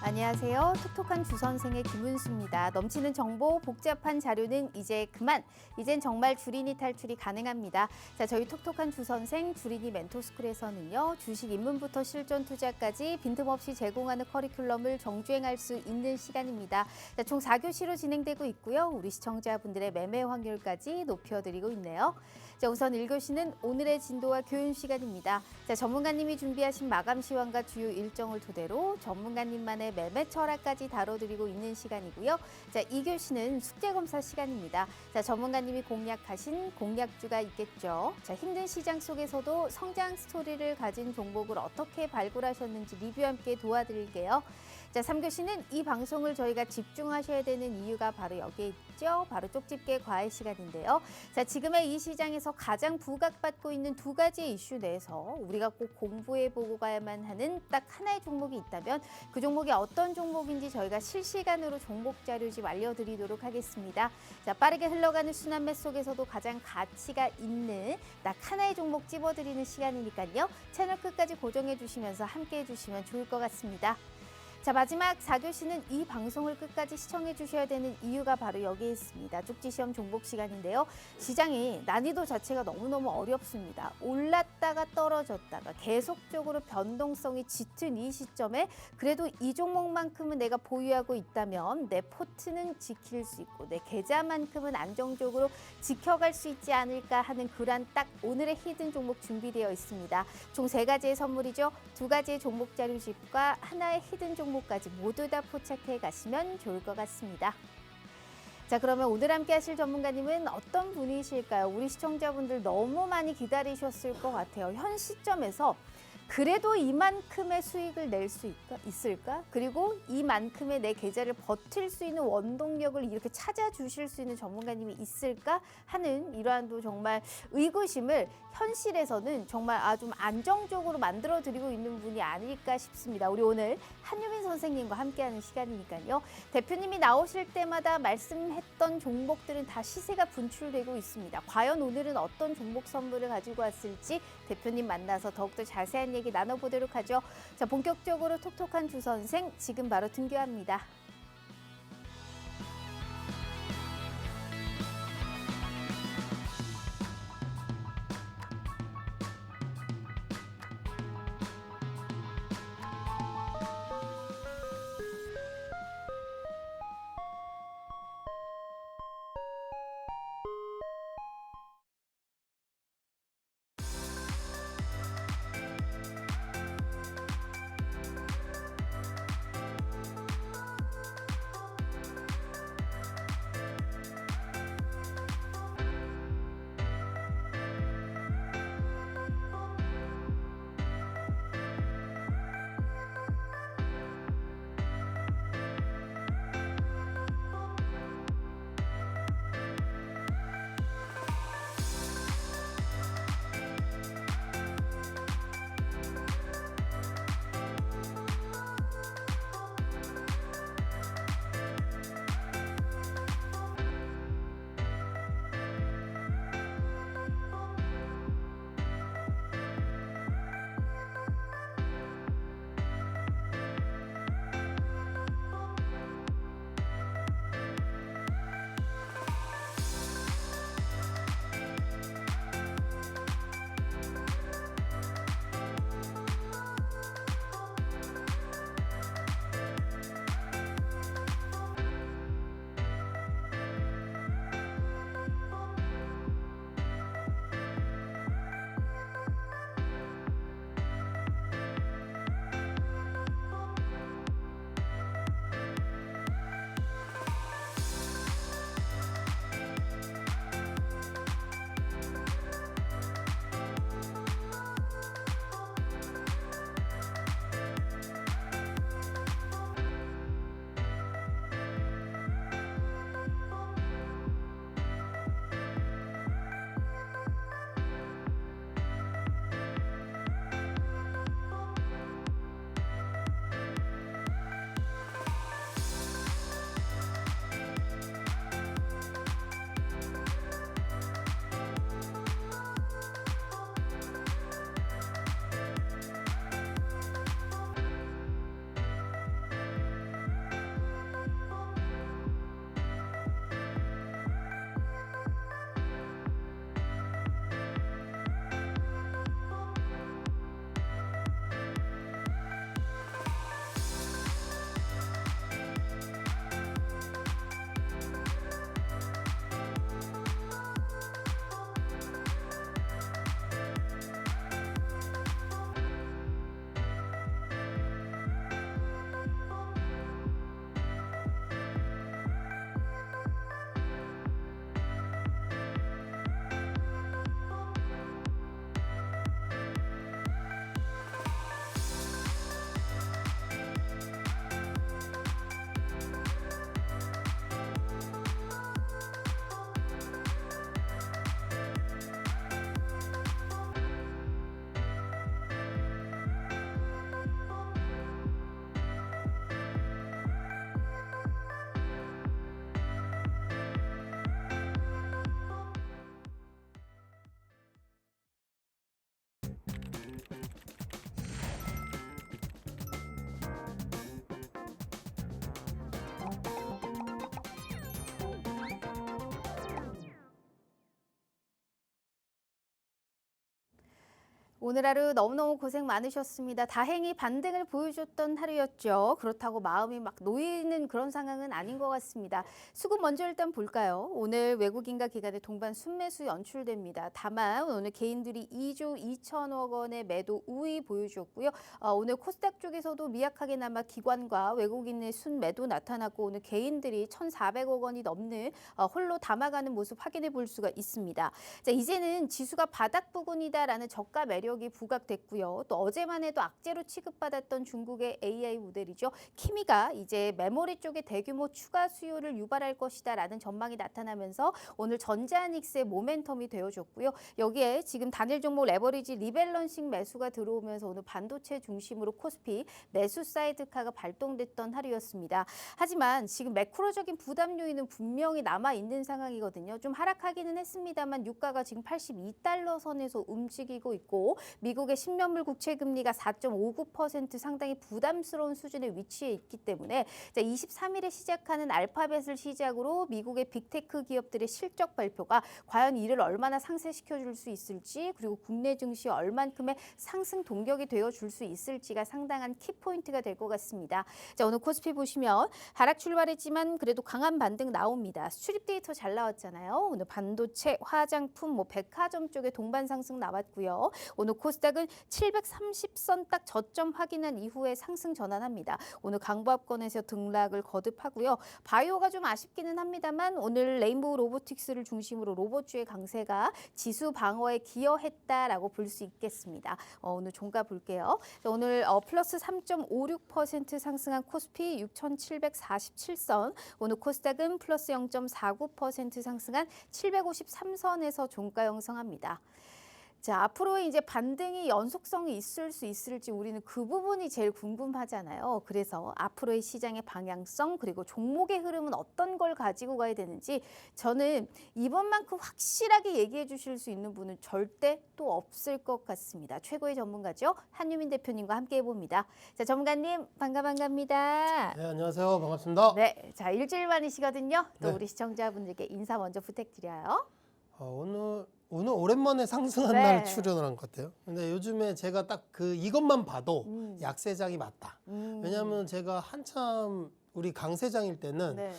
안녕하세요. 톡톡한 주선생의 김은수입니다. 넘치는 정보, 복잡한 자료는 이제 그만. 이젠 정말 주린이 탈출이 가능합니다. 자, 저희 톡톡한 주선생 주린이 멘토스쿨에서는요. 주식 입문부터 실전 투자까지 빈틈없이 제공하는 커리큘럼을 정주행할 수 있는 시간입니다. 자, 총 4교시로 진행되고 있고요. 우리 시청자분들의 매매 확률까지 높여드리고 있네요. 자, 우선 1교시는 오늘의 진도와 교훈 시간입니다. 자, 전문가님이 준비하신 마감 시황과 주요 일정을 토대로 전문가님만의 매매 철학까지 다뤄드리고 있는 시간이고요. 자, 2교시는 숙제검사 시간입니다. 자, 전문가님이 공략하신 공략주가 있겠죠. 자, 힘든 시장 속에서도 성장 스토리를 가진 종목을 어떻게 발굴하셨는지 리뷰 함께 도와드릴게요. 자, 3교시는 이 방송을 저희가 집중하셔야 되는 이유가 바로 여기에 있죠. 바로 쪽집게 과외 시간인데요. 자, 지금의 이 시장에서 가장 부각받고 있는 두 가지 이슈 내에서 우리가 꼭 공부해보고 가야만 하는 딱 하나의 종목이 있다면 그 종목이 어떤 종목인지 저희가 실시간으로 종목 자료집 알려드리도록 하겠습니다. 자, 빠르게 흘러가는 순환매 속에서도 가장 가치가 있는 딱 하나의 종목 찝어드리는 시간이니까요. 채널 끝까지 고정해 주시면서 함께 해주시면 좋을 것 같습니다. 자, 마지막 4교시는 이 방송을 끝까지 시청해 주셔야 되는 이유가 바로 여기에 있습니다. 쪽지시험 종목 시간인데요. 시장이 난이도 자체가 너무너무 어렵습니다. 올랐다가 떨어졌다가 계속적으로 변동성이 짙은 이 시점에 그래도 이 종목만큼은 내가 보유하고 있다면 내 포트는 지킬 수 있고 내 계좌만큼은 안정적으로 지켜갈 수 있지 않을까 하는 그런 딱 오늘의 히든 종목 준비되어 있습니다. 총 3가지의 선물이죠. 2가지의 종목 자료집과 하나의 히든 종목까지 모두 다 포착해 가시면 좋을 것 같습니다. 자, 그러면 오늘 함께 하실 전문가님은 어떤 분이실까요? 우리 시청자분들 너무 많이 기다리셨을 것 같아요. 현 시점에서 그래도 이만큼의 수익을 낼 수 있을까? 그리고 이만큼의 내 계좌를 버틸 수 있는 원동력을 이렇게 찾아주실 수 있는 전문가님이 있을까 하는 이러한 또 정말 의구심을 현실에서는 정말 좀 안정적으로 만들어드리고 있는 분이 아닐까 싶습니다. 우리 오늘 한유민 선생님과 함께하는 시간이니까요. 대표님이 나오실 때마다 말씀했던 종목들은 다 시세가 분출되고 있습니다. 과연 오늘은 어떤 종목 선물을 가지고 왔을지 대표님 만나서 더욱더 자세한 얘기 나눠보도록 하죠. 자, 본격적으로 톡톡한 주선생 지금 바로 등교합니다. 오늘 하루 너무너무 고생 많으셨습니다. 다행히 반등을 보여줬던 하루였죠. 그렇다고 마음이 막 놓이는 그런 상황은 아닌 것 같습니다. 수급 먼저 일단 볼까요? 오늘 외국인과 기관의 동반 순매수 연출됩니다. 다만 오늘 개인들이 2조 2천억 원의 매도 우위 보여주었고요. 오늘 코스닥 쪽에서도 미약하게나마 기관과 외국인의 순매도 나타났고 오늘 개인들이 1,400억 원이 넘는 홀로 담아가는 모습 확인해 볼 수가 있습니다. 자, 이제는 지수가 바닥 부근이다라는 저가 매력이 부각됐고요. 또 어제만 해도 악재로 취급받았던 중국의 AI 모델이죠. 키미가 이제 메모리 쪽에 대규모 추가 수요를 유발할 것이다라는 전망이 나타나면서 오늘 전자하닉스의 모멘텀이 되어줬고요. 여기에 지금 단일 종목 레버리지 리밸런싱 매수가 들어오면서 오늘 반도체 중심으로 코스피 매수 사이드카가 발동됐던 하루였습니다. 하지만 지금 매크로적인 부담 요인은 분명히 남아있는 상황이거든요. 좀 하락하기는 했습니다만 유가가 지금 82달러 선에서 움직이고 있고 미국의 10년물 국채 금리가 4.59% 상당히 부담스러운 수준에 위치해 있기 때문에 23일에 시작하는 알파벳을 시작으로 미국의 빅테크 기업들의 실적 발표가 과연 이를 얼마나 상쇄시켜 줄 수 있을지 그리고 국내 증시 얼만큼의 상승 동력이 되어 줄 수 있을지가 상당한 키포인트가 될 것 같습니다. 자, 오늘 코스피 보시면 하락 출발했지만 그래도 강한 반등 나옵니다. 수출입 데이터 잘 나왔잖아요. 오늘 반도체, 화장품, 백화점 쪽에 동반 상승 나왔고요. 오늘 코스닥은 730선 딱 저점 확인한 이후에 상승 전환합니다. 오늘 강보합권에서 등락을 거듭하고요. 바이오가 좀 아쉽기는 합니다만 오늘 레인보우 로보틱스를 중심으로 로봇주의 강세가 지수 방어에 기여했다라고 볼 수 있겠습니다. 오늘 종가 볼게요. 오늘 플러스 3.56% 상승한 코스피 6,747선, 오늘 코스닥은 플러스 0.49% 상승한 753선에서 종가 형성합니다. 자, 앞으로 이제 반등이 연속성이 있을 수 있을지 우리는 그 부분이 제일 궁금하잖아요. 그래서 앞으로의 시장의 방향성 그리고 종목의 흐름은 어떤 걸 가지고 가야 되는지 저는 이번만큼 확실하게 얘기해 주실 수 있는 분은 절대 또 없을 것 같습니다. 최고의 전문가죠. 한유민 대표님과 함께 해봅니다. 자, 전문가님 반갑습니다. 네, 안녕하세요. 반갑습니다. 네, 자, 일주일 만이시거든요. 또 네. 우리 시청자분들께 인사 먼저 부탁드려요. 오늘 오랜만에 상승한 네. 날 출연을 한 것 같아요. 근데 요즘에 제가 딱 이것만 봐도 약세장이 맞다. 왜냐하면 제가 한참 우리 강세장일 때는 네.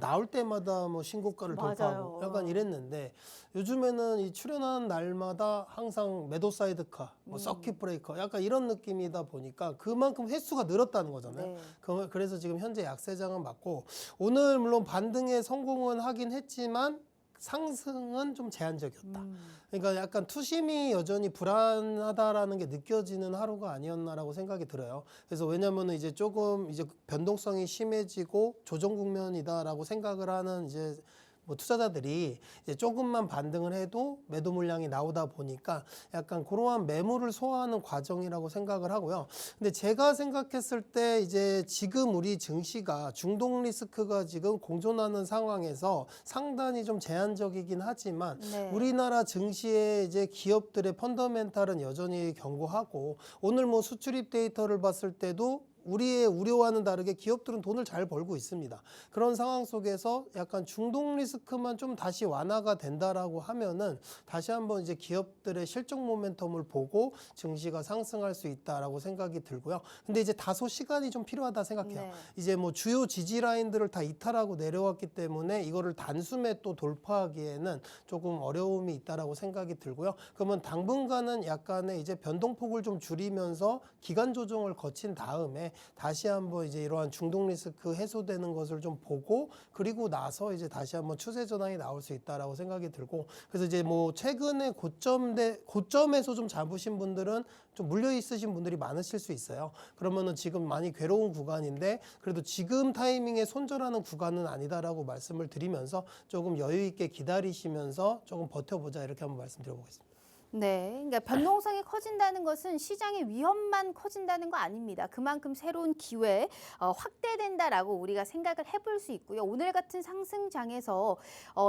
나올 때마다 뭐 신고가를 맞아요. 돌파하고 약간 이랬는데 요즘에는 이 출연하는 날마다 항상 매도 사이드카, 뭐 서킷 브레이커 약간 이런 느낌이다 보니까 그만큼 횟수가 늘었다는 거잖아요. 네. 그래서 지금 현재 약세장은 맞고 오늘 물론 반등에 성공은 하긴 했지만 상승은 좀 제한적이었다. 그러니까 약간 투심이 여전히 불안하다라는 게 느껴지는 하루가 아니었나라고 생각이 들어요. 그래서 왜냐면은 이제 조금 이제 변동성이 심해지고 조정 국면이다라고 생각을 하는 이제 뭐 투자자들이 이제 조금만 반등을 해도 매도 물량이 나오다 보니까 약간 그러한 매물을 소화하는 과정이라고 생각을 하고요. 근데 제가 생각했을 때 이제 지금 우리 증시가 중동 리스크가 지금 공존하는 상황에서 상당히 좀 제한적이긴 하지만 네. 우리나라 증시의 이제 기업들의 펀더멘탈은 여전히 견고하고 오늘 뭐 수출입 데이터를 봤을 때도 우리의 우려와는 다르게 기업들은 돈을 잘 벌고 있습니다. 그런 상황 속에서 약간 중동 리스크만 좀 다시 완화가 된다라고 하면은 다시 한번 이제 기업들의 실적 모멘텀을 보고 증시가 상승할 수 있다라고 생각이 들고요. 근데 이제 다소 시간이 좀 필요하다 생각해요. 네. 이제 뭐 주요 지지 라인들을 다 이탈하고 내려왔기 때문에 이거를 단숨에 또 돌파하기에는 조금 어려움이 있다라고 생각이 들고요. 그러면 당분간은 약간의 이제 변동폭을 좀 줄이면서 기간 조정을 거친 다음에 다시 한번 이제 이러한 중동 리스크 해소되는 것을 좀 보고 그리고 나서 이제 다시 한번 추세 전환이 나올 수 있다라고 생각이 들고 그래서 이제 뭐 최근에 고점에서 좀 잡으신 분들은 좀 물려 있으신 분들이 많으실 수 있어요. 그러면은 지금 많이 괴로운 구간인데 그래도 지금 타이밍에 손절하는 구간은 아니다라고 말씀을 드리면서 조금 여유 있게 기다리시면서 조금 버텨보자 이렇게 한번 말씀드려보겠습니다. 네, 그러니까 변동성이 커진다는 것은 시장의 위험만 커진다는 거 아닙니다. 그만큼 새로운 기회 확대된다라고 우리가 생각을 해볼 수 있고요. 오늘 같은 상승장에서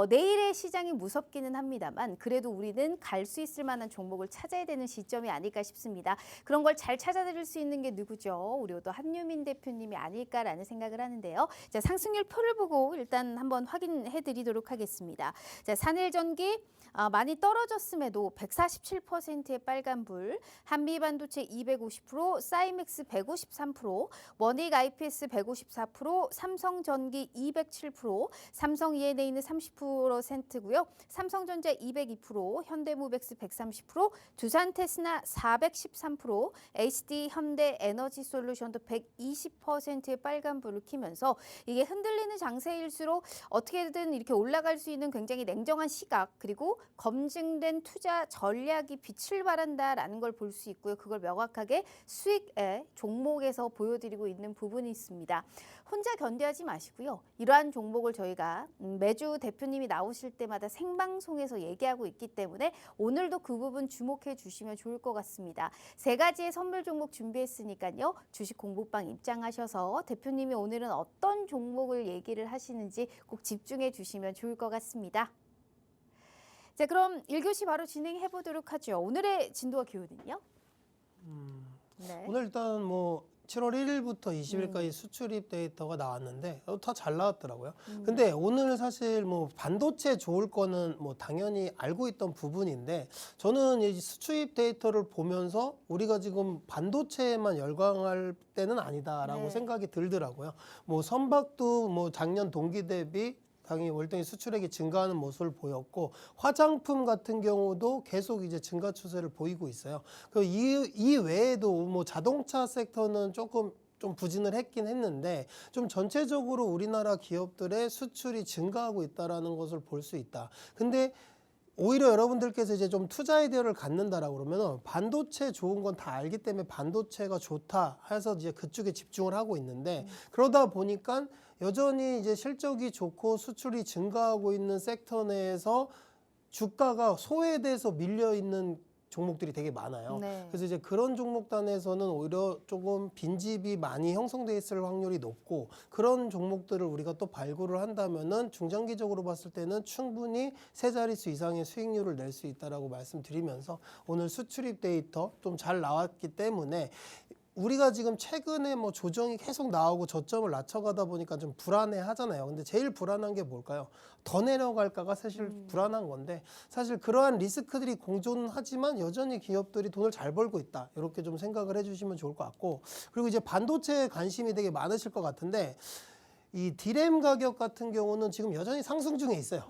내일의 시장이 무섭기는 합니다만 그래도 우리는 갈 수 있을 만한 종목을 찾아야 되는 시점이 아닐까 싶습니다. 그런 걸 잘 찾아드릴 수 있는 게 누구죠? 우리 또 한유민 대표님이 아닐까라는 생각을 하는데요. 자, 상승률 표를 보고 일단 한번 확인해 드리도록 하겠습니다. 자, 산일전기 많이 떨어졌음에도 140 47%의 빨간불, 한미반도체 250%, 사이맥스 153%, 원익 IPS 154%, 삼성전기 207%, 삼성 E&A는 30%고요. 삼성전자 202%, 현대모백스 130%, 두산테스나 413%, HD 현대에너지솔루션도 120%의 빨간불을 켜면서 이게 흔들리는 장세일수록 어떻게든 이렇게 올라갈 수 있는 굉장히 냉정한 시각 그리고 검증된 투자 전략이 빛을 발한다라는 걸 볼 수 있고요. 그걸 명확하게 수익의 종목에서 보여드리고 있는 부분이 있습니다. 혼자 견뎌하지 마시고요. 이러한 종목을 저희가 매주 대표님이 나오실 때마다 생방송에서 얘기하고 있기 때문에 오늘도 그 부분 주목해 주시면 좋을 것 같습니다. 3가지의 선물 종목 준비했으니까요. 주식 공부방 입장하셔서 대표님이 오늘은 어떤 종목을 얘기를 하시는지 꼭 집중해 주시면 좋을 것 같습니다. 자, 그럼 1교시 바로 진행해 보도록 하죠. 오늘의 진도와 기호는요? 네. 오늘 일단 뭐 7월 1일부터 20일까지 수출입 데이터가 나왔는데 다 잘 나왔더라고요. 근데 오늘 사실 뭐 반도체 좋을 거는 뭐 당연히 알고 있던 부분인데 저는 이 수출입 데이터를 보면서 우리가 지금 반도체에만 열광할 때는 아니다라고 네. 생각이 들더라고요. 뭐 선박도 뭐 작년 동기 대비 당연히 월등히 수출액이 증가하는 모습을 보였고 화장품 같은 경우도 계속 이제 증가 추세를 보이고 있어요. 이 외에도 뭐 자동차 섹터는 조금 좀 부진을 했긴 했는데 좀 전체적으로 우리나라 기업들의 수출이 증가하고 있다라는 것을 볼 수 있다. 근데 오히려 여러분들께서 이제 좀 투자 아이디어를 갖는다라고 그러면은 반도체 좋은 건 다 알기 때문에 반도체가 좋다 해서 이제 그쪽에 집중을 하고 있는데 그러다 보니까 여전히 이제 실적이 좋고 수출이 증가하고 있는 섹터 내에서 주가가 소외돼서 밀려 있는 종목들이 되게 많아요. 네. 그래서 이제 그런 종목단에서는 오히려 조금 빈집이 많이 형성돼 있을 확률이 높고 그런 종목들을 우리가 또 발굴을 한다면은 중장기적으로 봤을 때는 충분히 세 자릿수 이상의 수익률을 낼 수 있다라고 말씀드리면서 오늘 수출입 데이터 좀 잘 나왔기 때문에 우리가 지금 최근에 뭐 조정이 계속 나오고 저점을 낮춰가다 보니까 좀 불안해 하잖아요. 근데 제일 불안한 게 뭘까요? 더 내려갈까가 사실 불안한 건데 사실 그러한 리스크들이 공존하지만 여전히 기업들이 돈을 잘 벌고 있다. 이렇게 좀 생각을 해주시면 좋을 것 같고 그리고 이제 반도체에 관심이 되게 많으실 것 같은데 이 디램 가격 같은 경우는 지금 여전히 상승 중에 있어요.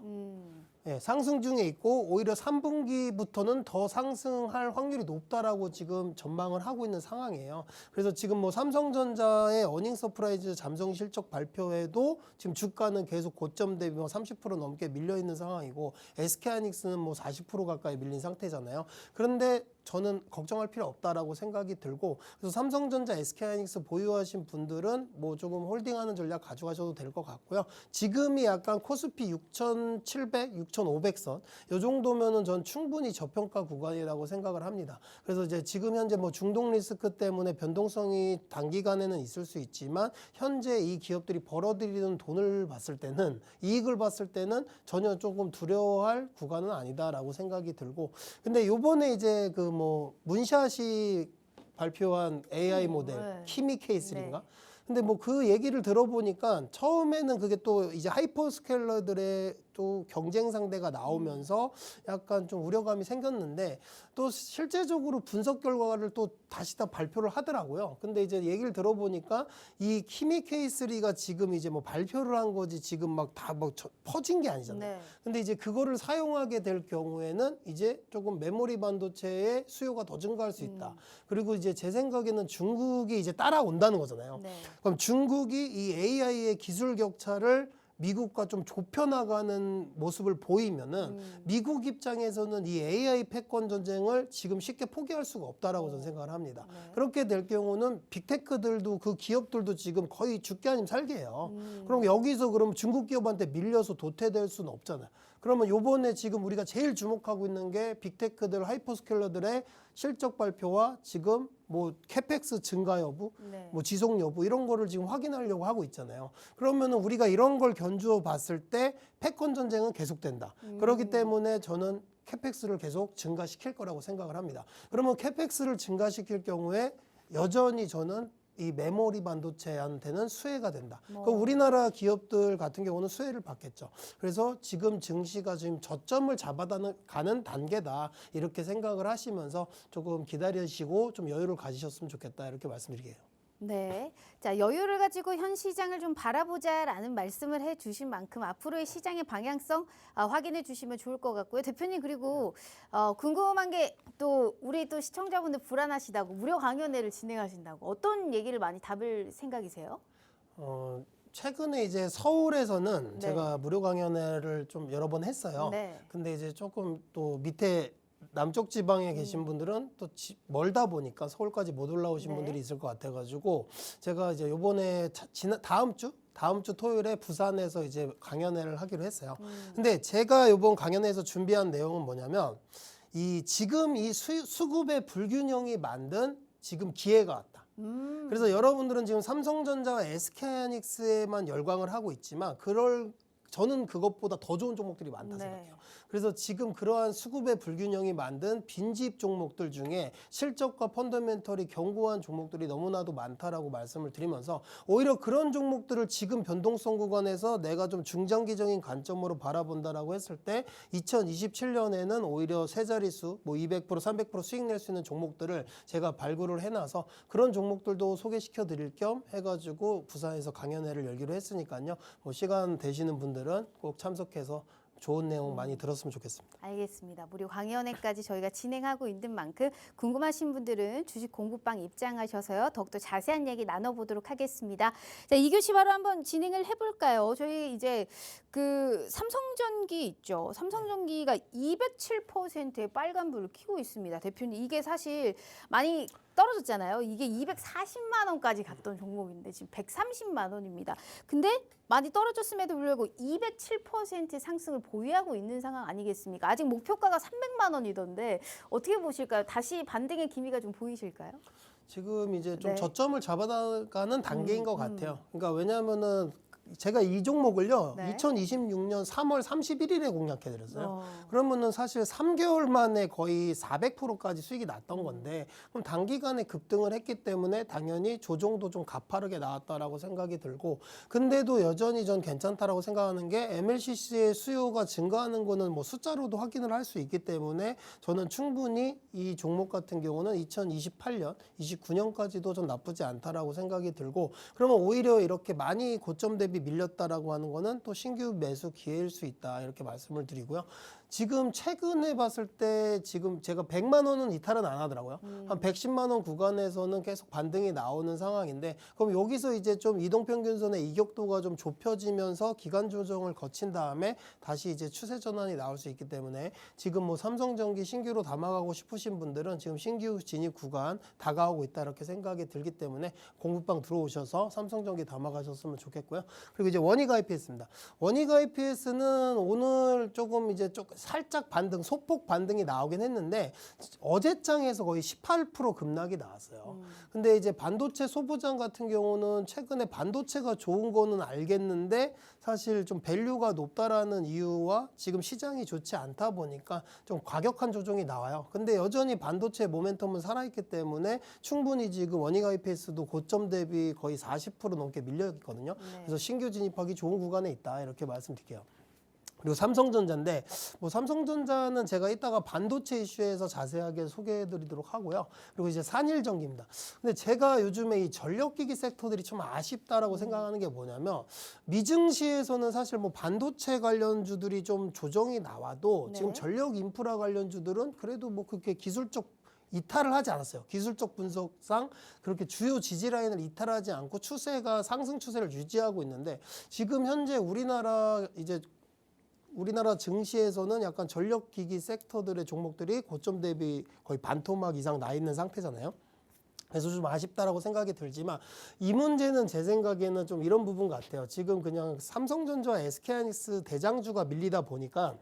예, 상승 중에 있고 오히려 3분기부터는 더 상승할 확률이 높다라고 지금 전망을 하고 있는 상황이에요. 그래서 지금 뭐 삼성전자의 어닝 서프라이즈 잠정 실적 발표에도 지금 주가는 계속 고점 대비 30% 넘게 밀려 있는 상황이고 SK하이닉스는 뭐 40% 가까이 밀린 상태잖아요. 그런데 저는 걱정할 필요 없다라고 생각이 들고 그래서 삼성전자, SK하이닉스 보유하신 분들은 뭐 조금 홀딩하는 전략 가져가셔도 될 것 같고요. 지금이 약간 코스피 6,700, 6,500선 이 정도면은 전 충분히 저평가 구간이라고 생각을 합니다. 그래서 이제 지금 현재 뭐 중동 리스크 때문에 변동성이 단기간에는 있을 수 있지만 현재 이 기업들이 벌어들이는 돈을 봤을 때는 이익을 봤을 때는 전혀 조금 두려워할 구간은 아니다라고 생각이 들고 근데 요번에 이제 그 뭐 문샷이 발표한 AI 모델 네. 키미K3인가? 네. 근데 뭐 그 얘기를 들어보니까 처음에는 그게 또 이제 하이퍼스케일러들의 또 경쟁 상대가 나오면서 약간 좀 우려감이 생겼는데 또 실제적으로 분석 결과를 또 다시 다 발표를 하더라고요. 근데 이제 얘기를 들어보니까 이 키미K3가 지금 이제 뭐 발표를 한 거지 지금 막 다 뭐 퍼진 게 아니잖아요. 네. 근데 이제 그거를 사용하게 될 경우에는 이제 조금 메모리 반도체의 수요가 더 증가할 수 있다. 그리고 이제 제 생각에는 중국이 이제 따라온다는 거잖아요. 네. 그럼 중국이 이 AI의 기술 격차를 미국과 좀 좁혀나가는 모습을 보이면은 미국 입장에서는 이 AI 패권 전쟁을 지금 쉽게 포기할 수가 없다라고 저는 생각을 합니다. 네. 그렇게 될 경우는 빅테크들도 그 기업들도 지금 거의 죽게 아니면 살게 해요. 그럼 여기서 그럼 중국 기업한테 밀려서 도태될 수는 없잖아요. 그러면 요번에 지금 우리가 제일 주목하고 있는 게 빅테크들, 하이퍼스케일러들의 실적 발표와 지금 뭐 캐펙스 증가 여부, 네. 뭐 지속 여부 이런 거를 지금 확인하려고 하고 있잖아요. 그러면은 우리가 이런 걸 견주어 봤을 때 패권 전쟁은 계속된다. 그렇기 때문에 저는 캐펙스를 계속 증가시킬 거라고 생각을 합니다. 그러면 캐펙스를 증가시킬 경우에 여전히 저는 이 메모리 반도체한테는 수혜가 된다. 뭐. 그럼 우리나라 기업들 같은 경우는 수혜를 받겠죠. 그래서 지금 증시가 지금 저점을 잡아가는 단계다. 이렇게 생각을 하시면서 조금 기다리시고 좀 여유를 가지셨으면 좋겠다. 이렇게 말씀드리게요. 네. 자, 여유를 가지고 현 시장을 좀 바라보자라는 말씀을 해 주신 만큼 앞으로의 시장의 방향성 확인해 주시면 좋을 것 같고요. 대표님, 그리고 궁금한 게 또 우리 또 시청자분들 불안하시다고 무료 강연회를 진행하신다고 어떤 얘기를 많이 답을 생각이세요? 최근에 이제 서울에서는 네. 제가 무료 강연회를 좀 여러 번 했어요. 네. 근데 이제 조금 또 밑에 남쪽 지방에 계신 분들은 또 멀다 보니까 서울까지 못 올라오신 네. 분들이 있을 것 같아가지고 제가 이제 요번에 다음 주 토요일에 부산에서 이제 강연회를 하기로 했어요. 근데 제가 요번 강연회에서 준비한 내용은 뭐냐면 지금 이 수급의 불균형이 만든 지금 기회가 왔다. 그래서 여러분들은 지금 삼성전자와 SK하이닉스에만 열광을 하고 있지만 저는 그것보다 더 좋은 종목들이 많다 네. 생각해요. 그래서 지금 그러한 수급의 불균형이 만든 빈집 종목들 중에 실적과 펀더멘털이 견고한 종목들이 너무나도 많다라고 말씀을 드리면서 오히려 그런 종목들을 지금 변동성 구간에서 내가 좀 중장기적인 관점으로 바라본다라고 했을 때 2027년에는 오히려 세 자릿수 뭐 200%, 300% 수익 낼 수 있는 종목들을 제가 발굴을 해놔서 그런 종목들도 소개시켜 드릴 겸 해가지고 부산에서 강연회를 열기로 했으니까요. 뭐 시간 되시는 분들은 꼭 참석해서 좋은 내용 많이 들었으면 좋겠습니다. 알겠습니다. 무료 강연회까지 저희가 진행하고 있는 만큼 궁금하신 분들은 주식 공부방 입장하셔서요. 더욱더 자세한 얘기 나눠보도록 하겠습니다. 자, 2교시 바로 한번 진행을 해볼까요? 저희 이제 그 삼성전기 있죠. 삼성전기가 207%의 빨간불을 켜고 있습니다. 대표님, 이게 사실 많이 떨어졌잖아요. 이게 240만 원까지 갔던 종목인데 지금 130만 원입니다. 근데 많이 떨어졌음에도 불구하고 207% 상승을 보유하고 있는 상황 아니겠습니까? 아직 목표가가 300만 원이던데 어떻게 보실까요? 다시 반등의 기미가 좀 보이실까요? 지금 이제 좀 네. 저점을 잡아가는 단계인 것 같아요. 그러니까 왜냐하면은 제가 이 종목을요, 네. 2026년 3월 31일에 공략해드렸어요. 어. 그러면은 사실 3개월 만에 거의 400%까지 수익이 났던 건데, 그럼 단기간에 급등을 했기 때문에 당연히 조정도 좀 가파르게 나왔다라고 생각이 들고, 근데도 여전히 전 괜찮다라고 생각하는 게 MLCC의 수요가 증가하는 거는 뭐 숫자로도 확인을 할 수 있기 때문에 저는 충분히 이 종목 같은 경우는 2028년, 29년까지도 좀 나쁘지 않다라고 생각이 들고, 그러면 오히려 이렇게 많이 고점 대비 밀렸다라고 하는 거는 또 신규 매수 기회일 수 있다 이렇게 말씀을 드리고요. 지금 최근에 봤을 때 지금 제가 100만 원은 이탈은 안 하더라고요. 한 110만 원 구간에서는 계속 반등이 나오는 상황인데 그럼 여기서 이제 좀 이동평균선의 이격도가 좀 좁혀지면서 기간 조정을 거친 다음에 다시 이제 추세 전환이 나올 수 있기 때문에 지금 뭐 삼성전기 신규로 담아가고 싶으신 분들은 지금 신규 진입 구간 다가오고 있다 이렇게 생각이 들기 때문에 공부방 들어오셔서 삼성전기 담아가셨으면 좋겠고요. 그리고 이제 원익 IPS입니다. 원익 IPS는 오늘 조금 살짝 반등, 소폭 반등이 나오긴 했는데 어제장에서 거의 18% 급락이 나왔어요. 근데 이제 반도체 소부장 같은 경우는 최근에 반도체가 좋은 거는 알겠는데 사실 좀 밸류가 높다라는 이유와 지금 시장이 좋지 않다 보니까 좀 과격한 조정이 나와요. 근데 여전히 반도체 모멘텀은 살아있기 때문에 충분히 지금 원익 IPS도 고점 대비 거의 40% 넘게 밀려 있거든요. 네. 그래서 신규 진입하기 좋은 구간에 있다 이렇게 말씀드릴게요. 그리고 삼성전자인데 뭐 삼성전자는 제가 이따가 반도체 이슈에서 자세하게 소개해드리도록 하고요. 그리고 이제 산일전기입니다. 근데 제가 요즘에 이 전력기기 섹터들이 좀 아쉽다라고 생각하는 게 뭐냐면 미증시에서는 사실 뭐 반도체 관련주들이 좀 조정이 나와도 네. 지금 전력 인프라 관련주들은 그래도 뭐 그렇게 기술적 이탈을 하지 않았어요. 기술적 분석상 그렇게 주요 지지 라인을 이탈하지 않고 추세가 상승 추세를 유지하고 있는데 지금 현재 우리나라 증시에서는 약간 전력기기 섹터들의 종목들이 고점 대비 거의 반토막 이상 나 있는 상태잖아요. 그래서 좀 아쉽다라고 생각이 들지만 이 문제는 제 생각에는 좀 이런 부분 같아요. 지금 그냥 삼성전자와 SK하이닉스 대장주가 밀리다 보니까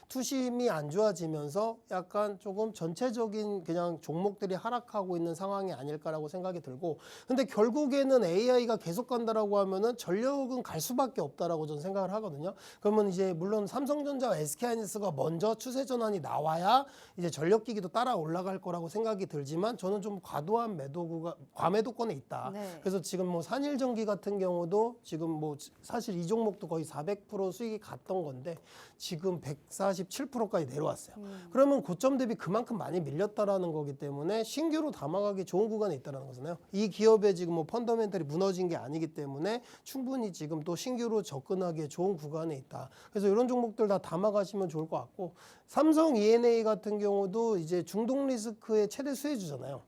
투심이 안 좋아지면서 약간 조금 전체적인 그냥 종목들이 하락하고 있는 상황이 아닐까라고 생각이 들고, 근데 결국에는 AI가 계속 간다라고 하면은 전력은 갈 수밖에 없다라고 저는 생각을 하거든요. 그러면 이제 물론 삼성전자와 SK하이닉스가 먼저 추세 전환이 나와야 이제 전력기기도 따라 올라갈 거라고 생각이 들지만, 저는 좀 과도한 과매도권에 있다. 네. 그래서 지금 뭐 산일전기 같은 경우도 지금 뭐 사실 이 종목도 거의 400% 수익이 갔던 건데 지금 147%까지 내려왔어요. 그러면 고점 대비 그만큼 많이 밀렸다라는 거기 때문에 신규로 담아가기 좋은 구간에 있다는 거잖아요. 이 기업에 지금 뭐 펀더멘털이 무너진 게 아니기 때문에 충분히 지금 또 신규로 접근하기에 좋은 구간에 있다. 그래서 이런 종목들 다 담아가시면 좋을 것 같고, 삼성 E&A 같은 경우도 이제 중동 리스크의 최대 수혜주잖아요.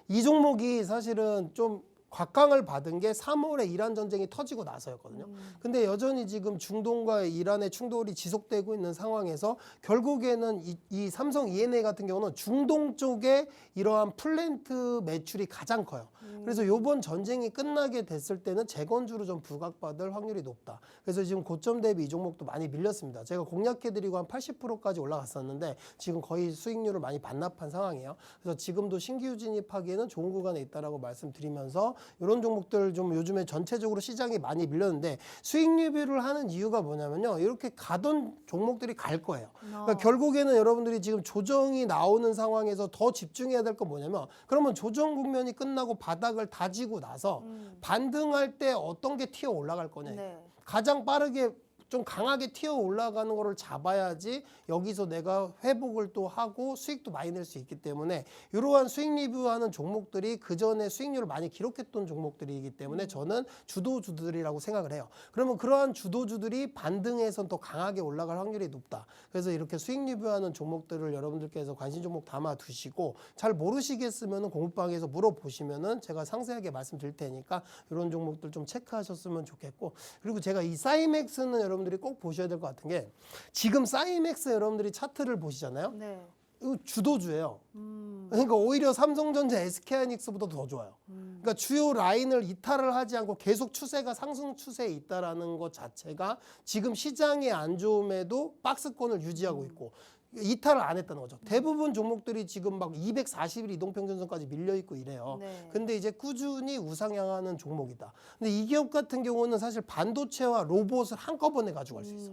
이 종목이 사실은 좀 곽강을 받은 게 3월에 이란 전쟁이 터지고 나서였거든요. 근데 여전히 지금 중동과 이란의 충돌이 지속되고 있는 상황에서 결국에는 이 삼성 E&A 같은 경우는 중동 쪽에 이러한 플랜트 매출이 가장 커요. 그래서 이번 전쟁이 끝나게 됐을 때는 재건주로 좀 부각받을 확률이 높다. 그래서 지금 고점 대비 이 종목도 많이 밀렸습니다. 제가 공략해드리고 한 80%까지 올라갔었는데 지금 거의 수익률을 많이 반납한 상황이에요. 그래서 지금도 신규 진입하기에는 좋은 구간에 있다라고 말씀드리면서, 이런 종목들 좀 요즘에 전체적으로 시장이 많이 밀렸는데 수익 리뷰를 하는 이유가 뭐냐면요, 이렇게 가던 종목들이 갈 거예요. 그러니까 결국에는 여러분들이 지금 조정이 나오는 상황에서 더 집중해야 될 건 뭐냐면, 그러면 조정 국면이 끝나고 바닥을 다지고 나서 반등할 때 어떤 게 튀어 올라갈 거냐. 네. 가장 빠르게 좀 강하게 튀어 올라가는 거를 잡아야지 여기서 내가 회복을 또 하고 수익도 많이 낼 수 있기 때문에, 이러한 수익 리뷰하는 종목들이 그 전에 수익률을 많이 기록했던 종목들이기 때문에 저는 주도주들이라고 생각을 해요. 그러면 그러한 주도주들이 반등해서 더 강하게 올라갈 확률이 높다. 그래서 이렇게 수익 리뷰하는 종목들을 여러분들께서 관심 종목 담아 두시고, 잘 모르시겠으면 공부방에서 물어보시면은 제가 상세하게 말씀드릴 테니까 이런 종목들 좀 체크하셨으면 좋겠고, 그리고 제가 이 사이맥스는 여러분들이 꼭 보셔야 될 것 같은 게, 지금 사이맥스 여러분들이 차트를 보시잖아요. 네. 이거 주도주예요. 그러니까 오히려 삼성전자, SK하이닉스보다 더 좋아요. 그러니까 주요 라인을 이탈을 하지 않고 계속 추세가 상승 추세에 있다라는 것 자체가 지금 시장의 안 좋음에도 박스권을 유지하고 있고 이탈을 안 했다는 거죠. 대부분 종목들이 지금 막 240일 이동평균선까지 밀려 있고 이래요. 네. 근데 이제 꾸준히 우상향하는 종목이다. 근데 이 기업 같은 경우는 사실 반도체와 로봇을 한꺼번에 가져갈 수 있어.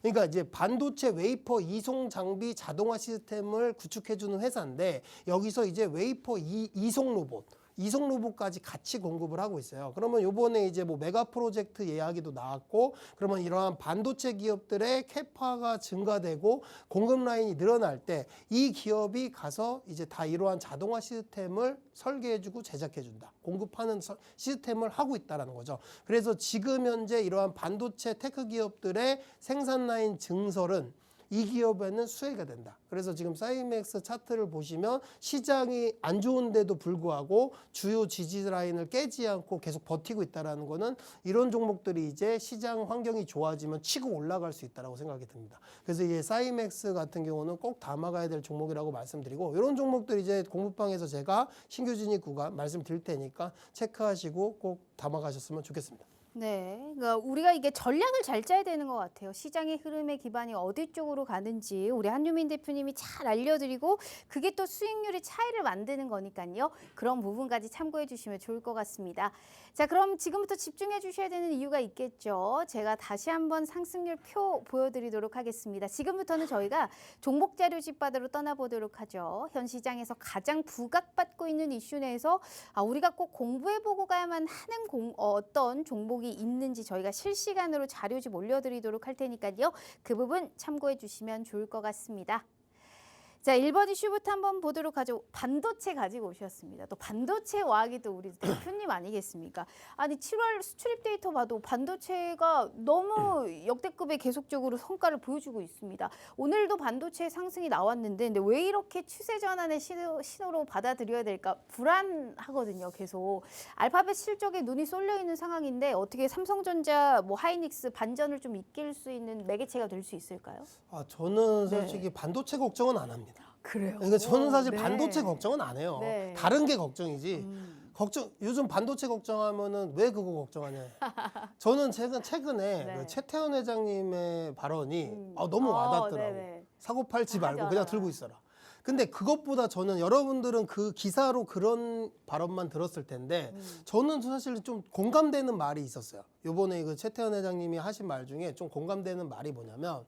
그러니까 이제 반도체 웨이퍼 이송 장비 자동화 시스템을 구축해주는 회사인데, 여기서 이제 웨이퍼 이송 로봇까지 같이 공급을 하고 있어요. 그러면 요번에 이제 뭐 메가 프로젝트 예약이도 나왔고, 그러면 이러한 반도체 기업들의 캐파가 증가되고 공급 라인이 늘어날 때 이 기업이 가서 이제 다 이러한 자동화 시스템을 설계해주고 제작해준다. 공급하는 시스템을 하고 있다는 거죠. 그래서 지금 현재 이러한 반도체 테크 기업들의 생산 라인 증설은 이 기업에는 수혜가 된다. 그래서 지금 사이맥스 차트를 보시면 시장이 안 좋은데도 불구하고 주요 지지 라인을 깨지 않고 계속 버티고 있다는 거는, 이런 종목들이 이제 시장 환경이 좋아지면 치고 올라갈 수 있다고 생각이 듭니다. 그래서 이제 사이맥스 같은 경우는 꼭 담아가야 될 종목이라고 말씀드리고, 이런 종목들 이제 공부방에서 제가 신규 진입 구간 말씀드릴 테니까 체크하시고 꼭 담아가셨으면 좋겠습니다. 네, 그러니까 우리가 이게 전략을 잘 짜야 되는 것 같아요. 시장의 흐름의 기반이 어디 쪽으로 가는지 우리 한유민 대표님이 잘 알려드리고, 그게 또 수익률의 차이를 만드는 거니까요. 그런 부분까지 참고해 주시면 좋을 것 같습니다. 자, 그럼 지금부터 집중해 주셔야 되는 이유가 있겠죠. 제가 다시 한번 상승률 표 보여드리도록 하겠습니다. 지금부터는 저희가 종목 자료 집바다로 떠나보도록 하죠. 현 시장에서 가장 부각받고 있는 이슈 내에서 우리가 꼭 공부해보고 가야만 하는 어떤 종목이 있는지 저희가 실시간으로 자료집 올려드리도록 할 테니까요. 그 부분 참고해 주시면 좋을 것 같습니다. 자, 1번 이슈부터 한번 보도록 하죠. 반도체 가지고 오셨습니다. 또 반도체 와하기 또 우리 대표님 아니겠습니까? 아니 7월 수출입 데이터 봐도 반도체가 너무 역대급의 계속적으로 성과를 보여주고 있습니다. 오늘도 반도체 상승이 나왔는데, 근데 왜 이렇게 추세 전환의 신호로 받아들여야 될까 불안하거든요. 계속 알파벳 실적에 눈이 쏠려 있는 상황인데, 어떻게 삼성전자, 뭐 하이닉스 반전을 좀 이끌 수 있는 매개체가 될 수 있을까요? 저는 솔직히 반도체 걱정은 안 합니다. 그래요. 그러니까 저는 사실 네. 반도체 걱정은 안 해요. 네. 다른 게 걱정이지. 요즘 반도체 걱정하면은 왜 그거 걱정하냐. 저는 최근에 네. 그 최태원 회장님의 발언이 너무 와닿더라고. 네네. 사고 팔지 말고 하지 그냥 않아요. 들고 있어라. 근데 그것보다 저는 여러분들은 그 기사로 그런 발언만 들었을 텐데 저는 사실 좀 공감되는 말이 있었어요. 요번에 그 최태원 회장님이 하신 말 중에 좀 공감되는 말이 뭐냐면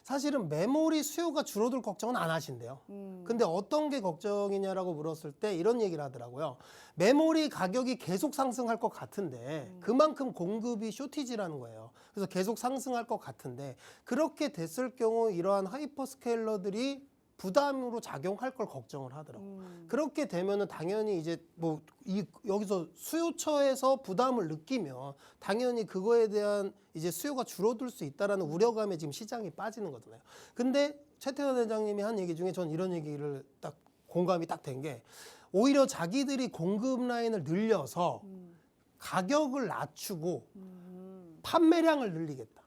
사실은 메모리 수요가 줄어들 걱정은 안 하신대요. 근데 어떤 게 걱정이냐라고 물었을 때 이런 얘기를 하더라고요. 메모리 가격이 계속 상승할 것 같은데 그만큼 공급이 쇼티지라는 거예요. 그래서 계속 상승할 것 같은데 그렇게 됐을 경우 이러한 하이퍼스케일러들이 부담으로 작용할 걸 걱정을 하더라고요. 그렇게 되면은 당연히 이제 뭐 여기서 수요처에서 부담을 느끼면 당연히 그거에 대한 이제 수요가 줄어들 수 있다라는 우려감에 지금 시장이 빠지는 거잖아요. 근데 최태원 회장님이 한 얘기 중에 전 이런 얘기를 딱 공감이 딱 된 게 오히려 자기들이 공급 라인을 늘려서 가격을 낮추고 판매량을 늘리겠다.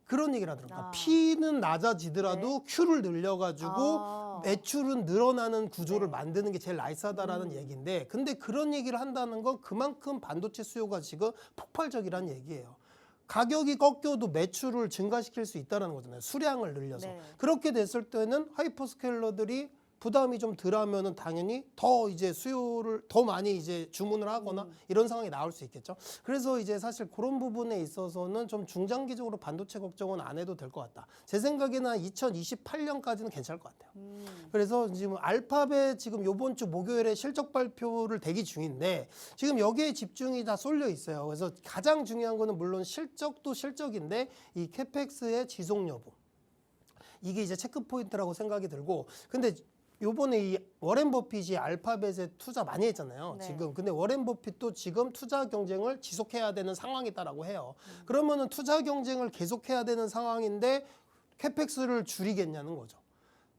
그런 얘기를 하더라고요. P는 낮아지더라도 Q를 늘려가지고 매출은 늘어나는 구조를 만드는 게 제일 나이스하다라는 얘기인데 근데 그런 얘기를 한다는 건 그만큼 반도체 수요가 지금 폭발적이라는 얘기예요. 가격이 꺾여도 매출을 증가시킬 수 있다는 거잖아요. 수량을 늘려서. 네. 그렇게 됐을 때는 하이퍼스케일러들이 부담이 좀 덜하면은 당연히 더 이제 수요를 더 많이 이제 주문을 하거나 이런 상황이 나올 수 있겠죠. 그래서 이제 사실 그런 부분에 있어서는 좀 중장기적으로 반도체 걱정은 안 해도 될 것 같다. 제 생각에는 2028년까지는 괜찮을 것 같아요. 그래서 지금 알파벳 지금 요번 주 목요일에 실적 발표를 대기 중인데 지금 여기에 집중이 다 쏠려 있어요. 그래서 가장 중요한 거는 물론 실적도 실적인데 이 캐펙스의 지속 여부. 이게 이제 체크 포인트라고 생각이 들고 근데 요번에 이 워렌 버핏이 알파벳에 투자 많이 했잖아요. 네. 지금 근데 워렌 버핏도 지금 투자 경쟁을 지속해야 되는 상황이다라고 해요. 그러면은 투자 경쟁을 계속해야 되는 상황인데 캐펙스를 줄이겠냐는 거죠.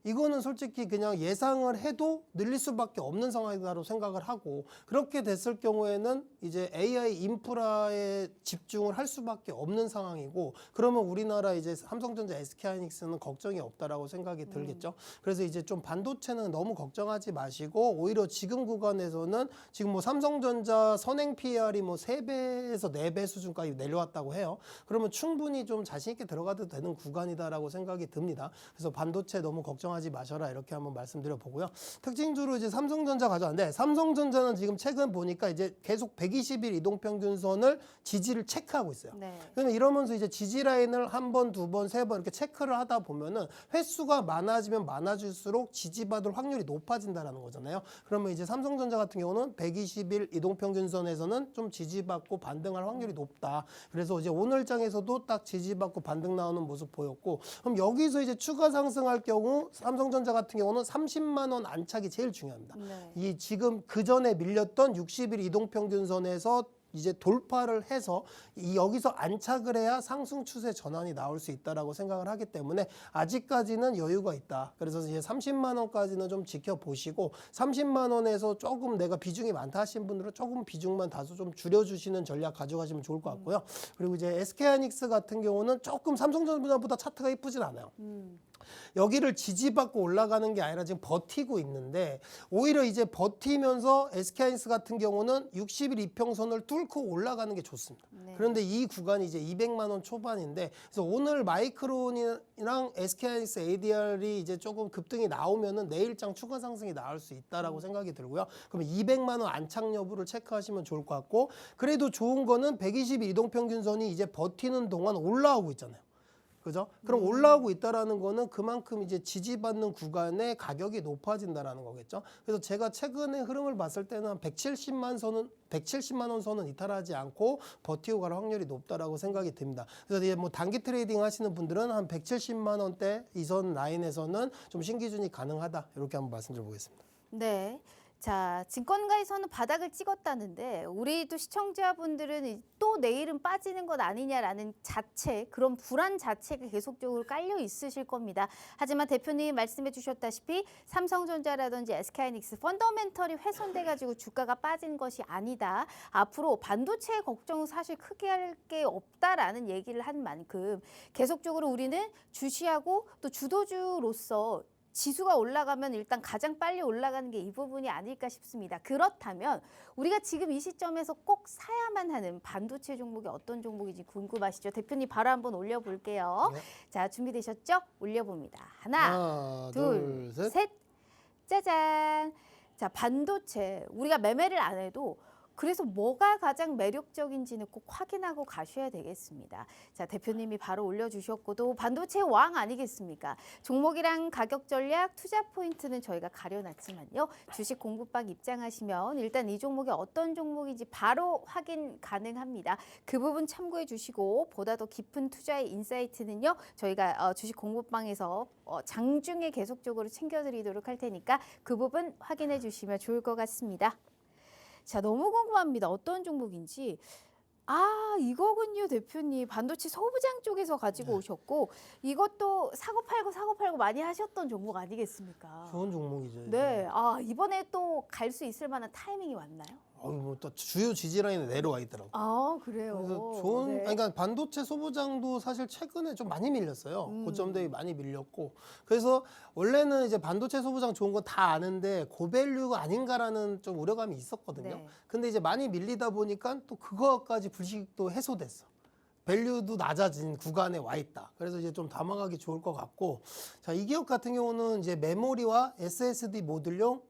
이거는 솔직히 그냥 예상을 해도 늘릴 수밖에 없는 상황이다라고 생각을 하고 그렇게 됐을 경우에는 이제 AI 인프라에 집중을 할 수밖에 없는 상황이고 그러면 우리나라 이제 삼성전자, SK하이닉스는 걱정이 없다라고 생각이 들겠죠. 그래서 이제 좀 반도체는 너무 걱정하지 마시고 오히려 지금 구간에서는 지금 뭐 삼성전자 선행 PER이 뭐 3배에서 4배 수준까지 내려왔다고 해요. 그러면 충분히 좀 자신 있게 들어가도 되는 구간이다라고 생각이 듭니다. 그래서 반도체 너무 걱정하지 마셔라 이렇게 한번 말씀드려 보고요. 특징주로 이제 삼성전자 가져왔는데 삼성전자는 지금 최근 보니까 이제 계속 120일 이동평균선을 지지를 체크하고 있어요. 네. 그러면 이러면서 이제 지지 라인을 한 번, 두 번, 세 번 이렇게 체크를 하다 보면은 횟수가 많아지면 많아질수록 지지받을 확률이 높아진다라는 거잖아요. 그러면 이제 삼성전자 같은 경우는 120일 이동평균선에서는 좀 지지받고 반등할 확률이 높다. 그래서 이제 오늘 장에서도 딱 지지받고 반등 나오는 모습 보였고 그럼 여기서 이제 추가 상승할 경우 삼성전자 같은 경우는 30만 원 안착이 제일 중요합니다. 네. 이 지금 그 전에 밀렸던 60일 이동평균선에서 이제 돌파를 해서 여기서 안착을 해야 상승 추세 전환이 나올 수 있다라고 생각을 하기 때문에 아직까지는 여유가 있다. 그래서 이제 30만 원까지는 좀 지켜보시고 30만 원에서 조금 내가 비중이 많다 하신 분들은 조금 비중만 다소 좀 줄여주시는 전략 가져가시면 좋을 것 같고요. 그리고 이제 SK하이닉스 같은 경우는 조금 삼성전자보다 차트가 이쁘진 않아요. 여기를 지지받고 올라가는 게 아니라 지금 버티고 있는데 오히려 이제 버티면서 SK하이닉스 같은 경우는 60일 이평선을 뚫고 올라가는 게 좋습니다. 네. 그런데 이 구간이 이제 200만 원 초반인데 그래서 오늘 마이크론이랑 SK하이닉스 ADR이 이제 조금 급등이 나오면은 내일장 추가 상승이 나올 수 있다라고 생각이 들고요. 그러면 200만 원 안착 여부를 체크하시면 좋을 것 같고 그래도 좋은 거는 120일 이동평균선이 이제 버티는 동안 올라오고 있잖아요. 그죠? 그럼 올라오고 있다라는 거는 그만큼 이제 지지받는 구간에 가격이 높아진다라는 거겠죠. 그래서 제가 최근에 흐름을 봤을 때는 한 170만 원 선은 이탈하지 않고 버티고 갈 확률이 높다라고 생각이 듭니다. 그래서 이제 뭐 단기 트레이딩 하시는 분들은 한 170만 원대 이선 라인에서는 좀 신기준이 가능하다. 이렇게 한번 말씀드려 보겠습니다. 네. 자, 증권가에서는 바닥을 찍었다는데 우리도 시청자분들은 또 내일은 빠지는 것 아니냐라는 자체, 그런 불안 자체가 계속적으로 깔려 있으실 겁니다. 하지만 대표님 말씀해 주셨다시피 삼성전자라든지 SK하이닉스 펀더멘털이 훼손돼가지고 주가가 빠진 것이 아니다. 앞으로 반도체 걱정은 사실 크게 할 게 없다라는 얘기를 한 만큼 계속적으로 우리는 주시하고 또 주도주로서 지수가 올라가면 일단 가장 빨리 올라가는 게 이 부분이 아닐까 싶습니다. 그렇다면 우리가 지금 이 시점에서 꼭 사야만 하는 반도체 종목이 어떤 종목인지 궁금하시죠? 대표님 바로 한번 올려볼게요. 네. 자, 준비되셨죠? 올려봅니다. 하나, 둘, 셋. 셋. 짜잔. 자, 반도체 우리가 매매를 안 해도 그래서 뭐가 가장 매력적인지는 꼭 확인하고 가셔야 되겠습니다. 자, 대표님이 바로 올려주셨고도 반도체 왕 아니겠습니까? 종목이랑 가격 전략, 투자 포인트는 저희가 가려놨지만요. 주식 공부방 입장하시면 일단 이 종목이 어떤 종목인지 바로 확인 가능합니다. 그 부분 참고해 주시고 보다 더 깊은 투자의 인사이트는요. 저희가 주식 공부방에서 장중에 계속적으로 챙겨드리도록 할 테니까 그 부분 확인해 주시면 좋을 것 같습니다. 자, 너무 궁금합니다. 어떤 종목인지. 아, 이거군요, 대표님. 반도체 소부장 쪽에서 가지고 오셨고 이것도 사고 팔고 많이 하셨던 종목 아니겠습니까? 좋은 종목이죠. 네. 아, 이번에 또 갈 수 있을 만한 타이밍이 왔나요? 뭐또 주요 지지 라인에 내려와 있더라고. 아, 그래요. 그래서 좋은, 네. 아니, 그러니까 반도체 소부장도 사실 최근에 좀 많이 밀렸어요. 음. 고점 대비 많이 밀렸고. 그래서 원래는 이제 반도체 소부장 좋은 거 다 아는데 고밸류가 아닌가라는 좀 우려감이 있었거든요. 네. 근데 이제 많이 밀리다 보니까 또 그거까지 불식도 해소됐어. 밸류도 낮아진 구간에 와 있다. 그래서 이제 좀 담아가기 좋을 것 같고. 자, 이 기업 같은 경우는 이제 메모리와 SSD 모듈용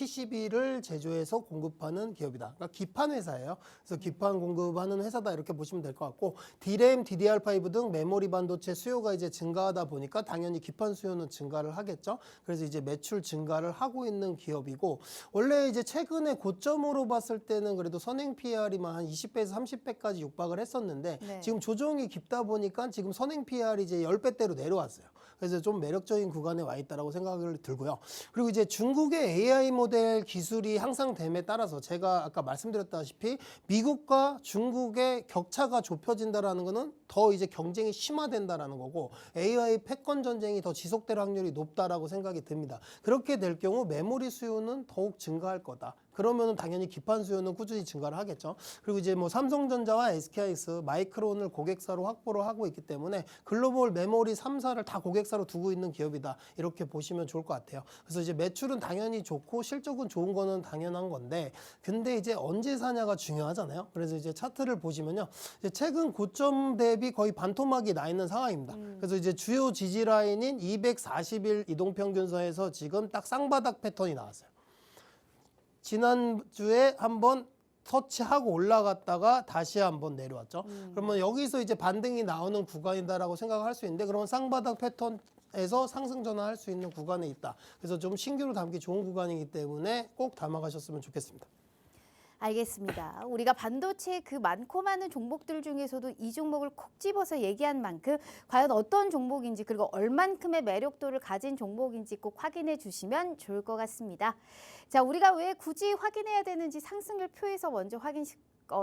PCB를 제조해서 공급하는 기업이다. 그러니까 기판 회사예요. 그래서 기판 공급하는 회사다 이렇게 보시면 될 것 같고 DRAM, DDR5 등 메모리 반도체 수요가 이제 증가하다 보니까 당연히 기판 수요는 증가를 하겠죠. 그래서 이제 매출 증가를 하고 있는 기업이고 원래 이제 최근에 고점으로 봤을 때는 그래도 선행 PR이만 한 20배에서 30배까지 육박을 했었는데 네. 지금 조정이 깊다 보니까 지금 선행 PR이 이제 10배대로 내려왔어요. 그래서 좀 매력적인 구간에 와 있다라고 생각을 들고요. 그리고 이제 중국의 AI 모델 기술이 향상됨에 따라서 제가 아까 말씀드렸다시피 미국과 중국의 격차가 좁혀진다라는 거는 더 이제 경쟁이 심화된다라는 거고 AI 패권 전쟁이 더 지속될 확률이 높다라고 생각이 듭니다. 그렇게 될 경우 메모리 수요는 더욱 증가할 거다. 그러면은 당연히 기판 수요는 꾸준히 증가를 하겠죠. 그리고 이제 뭐 삼성전자와 SK하이닉스, 마이크론을 고객사로 확보를 하고 있기 때문에 글로벌 메모리 3사를 다 고객사로 두고 있는 기업이다. 이렇게 보시면 좋을 것 같아요. 그래서 이제 매출은 당연히 좋고 실적은 좋은 거는 당연한 건데 근데 이제 언제 사냐가 중요하잖아요. 그래서 이제 차트를 보시면요. 이제 최근 고점 대비 거의 반토막이 나 있는 상황입니다. 그래서 이제 주요 지지 라인인 240일 이동평균선에서 지금 딱 쌍바닥 패턴이 나왔어요. 지난주에 한번 터치하고 올라갔다가 다시 한번 내려왔죠. 그러면 여기서 이제 반등이 나오는 구간이다라고 생각할 수 있는데 그러면 쌍바닥 패턴에서 상승 전환할 수 있는 구간에 있다. 그래서 좀 신규로 담기 좋은 구간이기 때문에 꼭 담아가셨으면 좋겠습니다. 알겠습니다. 우리가 반도체 그 많고 많은 종목들 중에서도 이 종목을 콕 집어서 얘기한 만큼 과연 어떤 종목인지 그리고 얼만큼의 매력도를 가진 종목인지 꼭 확인해 주시면 좋을 것 같습니다. 자, 우리가 왜 굳이 확인해야 되는지 상승률 표에서 먼저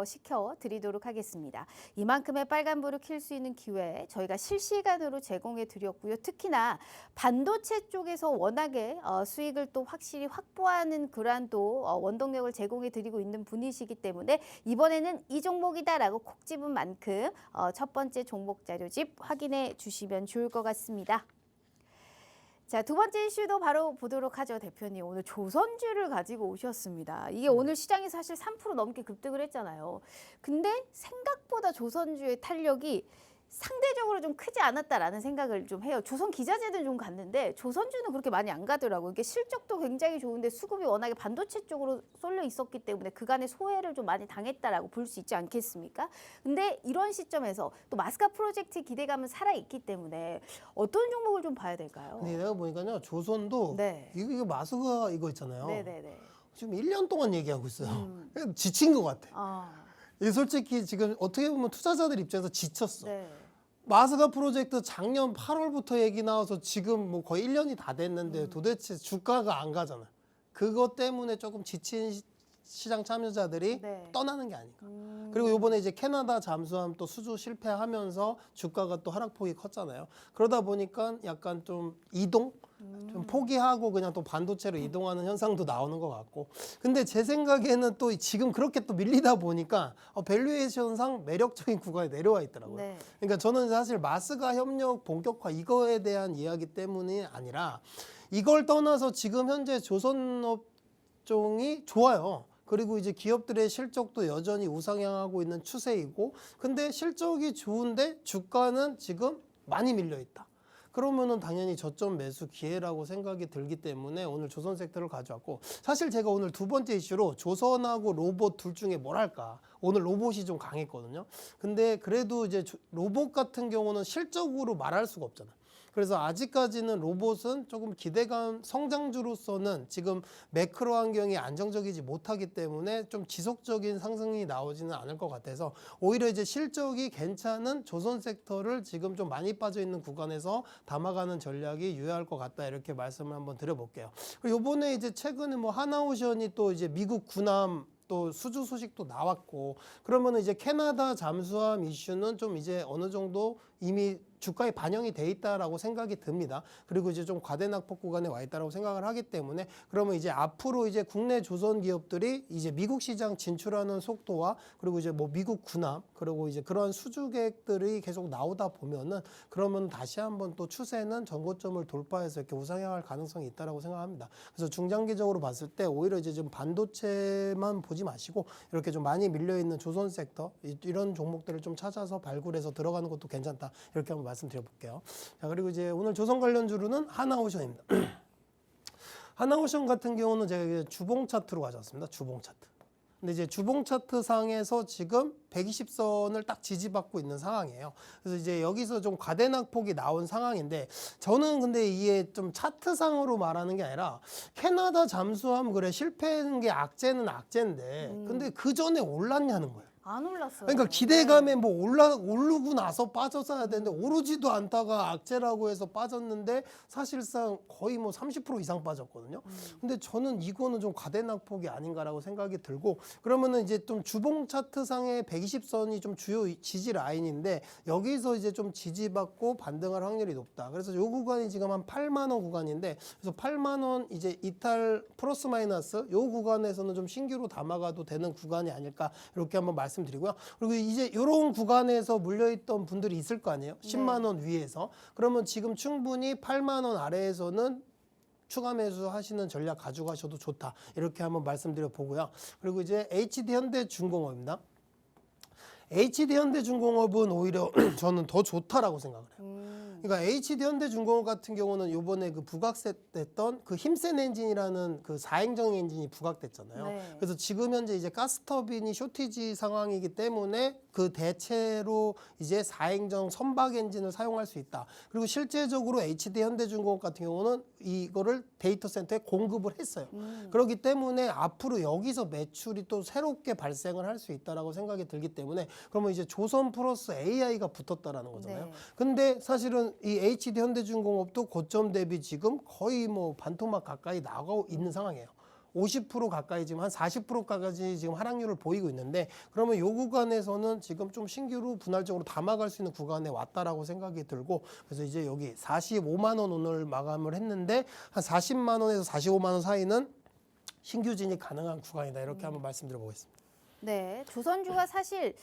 시켜 드리도록 하겠습니다. 이만큼의 빨간불을 켤 수 있는 기회 저희가 실시간으로 제공해 드렸고요. 특히나 반도체 쪽에서 워낙에 수익을 또 확실히 확보하는 그러한 또 원동력을 제공해 드리고 있는 분이시기 때문에 이번에는 이 종목이다라고 콕 집은 만큼 첫 번째 종목 자료집 확인해 주시면 좋을 것 같습니다. 자, 두 번째 이슈도 바로 보도록 하죠, 대표님. 오늘 조선주를 가지고 오셨습니다. 이게 오늘 시장이 사실 3% 넘게 급등을 했잖아요. 근데 생각보다 조선주의 탄력이 상대적으로 좀 크지 않았다라는 생각을 좀 해요. 조선 기자재는 좀 갔는데 조선주는 그렇게 많이 안 가더라고요. 이게 실적도 굉장히 좋은데 수급이 워낙에 반도체 쪽으로 쏠려 있었기 때문에 그간의 소외를 좀 많이 당했다라고 볼 수 있지 않겠습니까? 근데 이런 시점에서 또 마스카 프로젝트 기대감은 살아있기 때문에 어떤 종목을 좀 봐야 될까요? 근데 내가 보니까요. 조선도 네. 이거 마수가 이거 있잖아요. 네네네. 지금 1년 동안 얘기하고 있어요. 그냥 지친 것 같아. 아, 이게 솔직히 지금 어떻게 보면 투자자들 입장에서 지쳤어. 네. 마스가 프로젝트 작년 8월부터 얘기 나와서 지금 뭐 거의 1년이 다 됐는데 도대체 주가가 안 가잖아요. 그것 때문에 조금 지친 시장 참여자들이 네. 떠나는 게 아닌가. 그리고 이번에 이제 캐나다 잠수함 또 수주 실패하면서 주가가 또 하락폭이 컸잖아요. 그러다 보니까 약간 좀 이동? 좀 포기하고 그냥 또 반도체로 이동하는 현상도 나오는 것 같고. 근데 제 생각에는 또 지금 그렇게 또 밀리다 보니까 밸류에이션상 매력적인 구간에 내려와 있더라고요. 네. 그러니까 저는 사실 마스가 협력 본격화 이거에 대한 이야기 때문이 아니라 이걸 떠나서 지금 현재 조선업종이 좋아요. 그리고 이제 기업들의 실적도 여전히 우상향하고 있는 추세이고, 근데 실적이 좋은데 주가는 지금 많이 밀려 있다. 그러면은 당연히 저점 매수 기회라고 생각이 들기 때문에 오늘 조선 섹터를 가져왔고, 사실 제가 오늘 두 번째 이슈로 조선하고 로봇 둘 중에 뭘 할까, 오늘 로봇이 좀 강했거든요. 근데 그래도 이제 로봇 같은 경우는 실적으로 말할 수가 없잖아요. 그래서 아직까지는 로봇은 조금 기대감 성장주로서는 지금 매크로 환경이 안정적이지 못하기 때문에 좀 지속적인 상승이 나오지는 않을 것 같아서 오히려 이제 실적이 괜찮은 조선 섹터를 지금 좀 많이 빠져 있는 구간에서 담아가는 전략이 유효할 것 같다, 이렇게 말씀을 한번 드려볼게요. 그리고 이번에 이제 최근에 뭐 하나오션이 또 이제 미국 군함 또 수주 소식도 나왔고, 그러면 이제 캐나다 잠수함 이슈는 좀 이제 어느 정도 이미 주가에 반영이 돼 있다라고 생각이 듭니다. 그리고 이제 좀 과대낙폭 구간에 와 있다라고 생각을 하기 때문에, 그러면 이제 앞으로 이제 국내 조선 기업들이 이제 미국 시장 진출하는 속도와 그리고 이제 뭐 미국 군함 그리고 이제 그런 수주 계획들이 계속 나오다 보면은, 그러면 다시 한번 또 추세는 전고점을 돌파해서 이렇게 우상향할 가능성이 있다라고 생각합니다. 그래서 중장기적으로 봤을 때 오히려 이제 좀 반도체만 보지 마시고 이렇게 좀 많이 밀려 있는 조선 섹터 이런 종목들을 좀 찾아서 발굴해서 들어가는 것도 괜찮다, 이렇게 한번 말씀드려볼게요. 자, 그리고 이제 오늘 조선 관련주로는 하나오션입니다. 하나오션 같은 경우는 제가 주봉 차트로 가져왔습니다. 주봉 차트. 근데 이제 주봉 차트 상에서 지금 120선을 딱 지지받고 있는 상황이에요. 그래서 이제 여기서 좀 과대낙폭이 나온 상황인데, 저는 근데 이게 좀 차트상으로 말하는 게 아니라 캐나다 잠수함 그래 실패한 게 악재는 악재인데 근데 그 전에 올랐냐는 거예요. 안 올랐어요. 그러니까 기대감에 뭐 오르고 나서 빠졌어야 되는데 오르지도 않다가 악재라고 해서 빠졌는데 사실상 거의 뭐 30% 이상 빠졌거든요. 근데 저는 이거는 좀 과대낙폭이 아닌가라고 생각이 들고, 그러면은 이제 좀 주봉 차트상의 120선이 좀 주요 지지 라인인데 여기서 이제 좀 지지받고 반등할 확률이 높다. 그래서 요 구간이 지금 한 8만 원 구간인데, 그래서 8만 원 이제 이탈 플러스 마이너스 요 구간에서는 좀 신규로 담아가도 되는 구간이 아닐까, 이렇게 한번 말씀드리고요. 그리고 이제 이런 구간에서 물려있던 분들이 있을 거 아니에요. 10만 원 위에서. 그러면 지금 충분히 8만 원 아래에서는 추가 매수 하시는 전략 가져가셔도 좋다, 이렇게 한번 말씀드려 보고요. 그리고 이제 HD현대중공업입니다. HD현대중공업은 오히려 저는 더 좋다라고 생각을 해요. 그러니까 HD현대중공업 같은 경우는 이번에 그 부각됐던 그 힘센 엔진이라는 그 4행정 엔진이 부각됐잖아요. 네. 그래서 지금 현재 이제 가스터빈이 쇼티지 상황이기 때문에 그 대체로 이제 4행정 선박 엔진을 사용할 수 있다. 그리고 실제적으로 HD현대중공업 같은 경우는 이거를 데이터 센터에 공급을 했어요. 그렇기 때문에 앞으로 여기서 매출이 또 새롭게 발생을 할 수 있다라고 생각이 들기 때문에, 그러면 이제 조선 플러스 AI가 붙었다라는 거잖아요. 네. 근데 사실은 이 HD현대중공업도 고점 대비 지금 거의 뭐 반토막 가까이 나가고 있는 상황이에요. 50% 가까이, 지금 한 40%까지 지금 하락률을 보이고 있는데, 그러면 요 구간에서는 지금 좀 신규로 분할적으로 담아갈 수 있는 구간에 왔다라고 생각이 들고, 그래서 이제 여기 45만 원 오늘 마감을 했는데 한 40만 원에서 45만 원 사이는 신규 진입 가능한 구간이다, 이렇게 한번 말씀드려 보겠습니다. 네, 조선주가 사실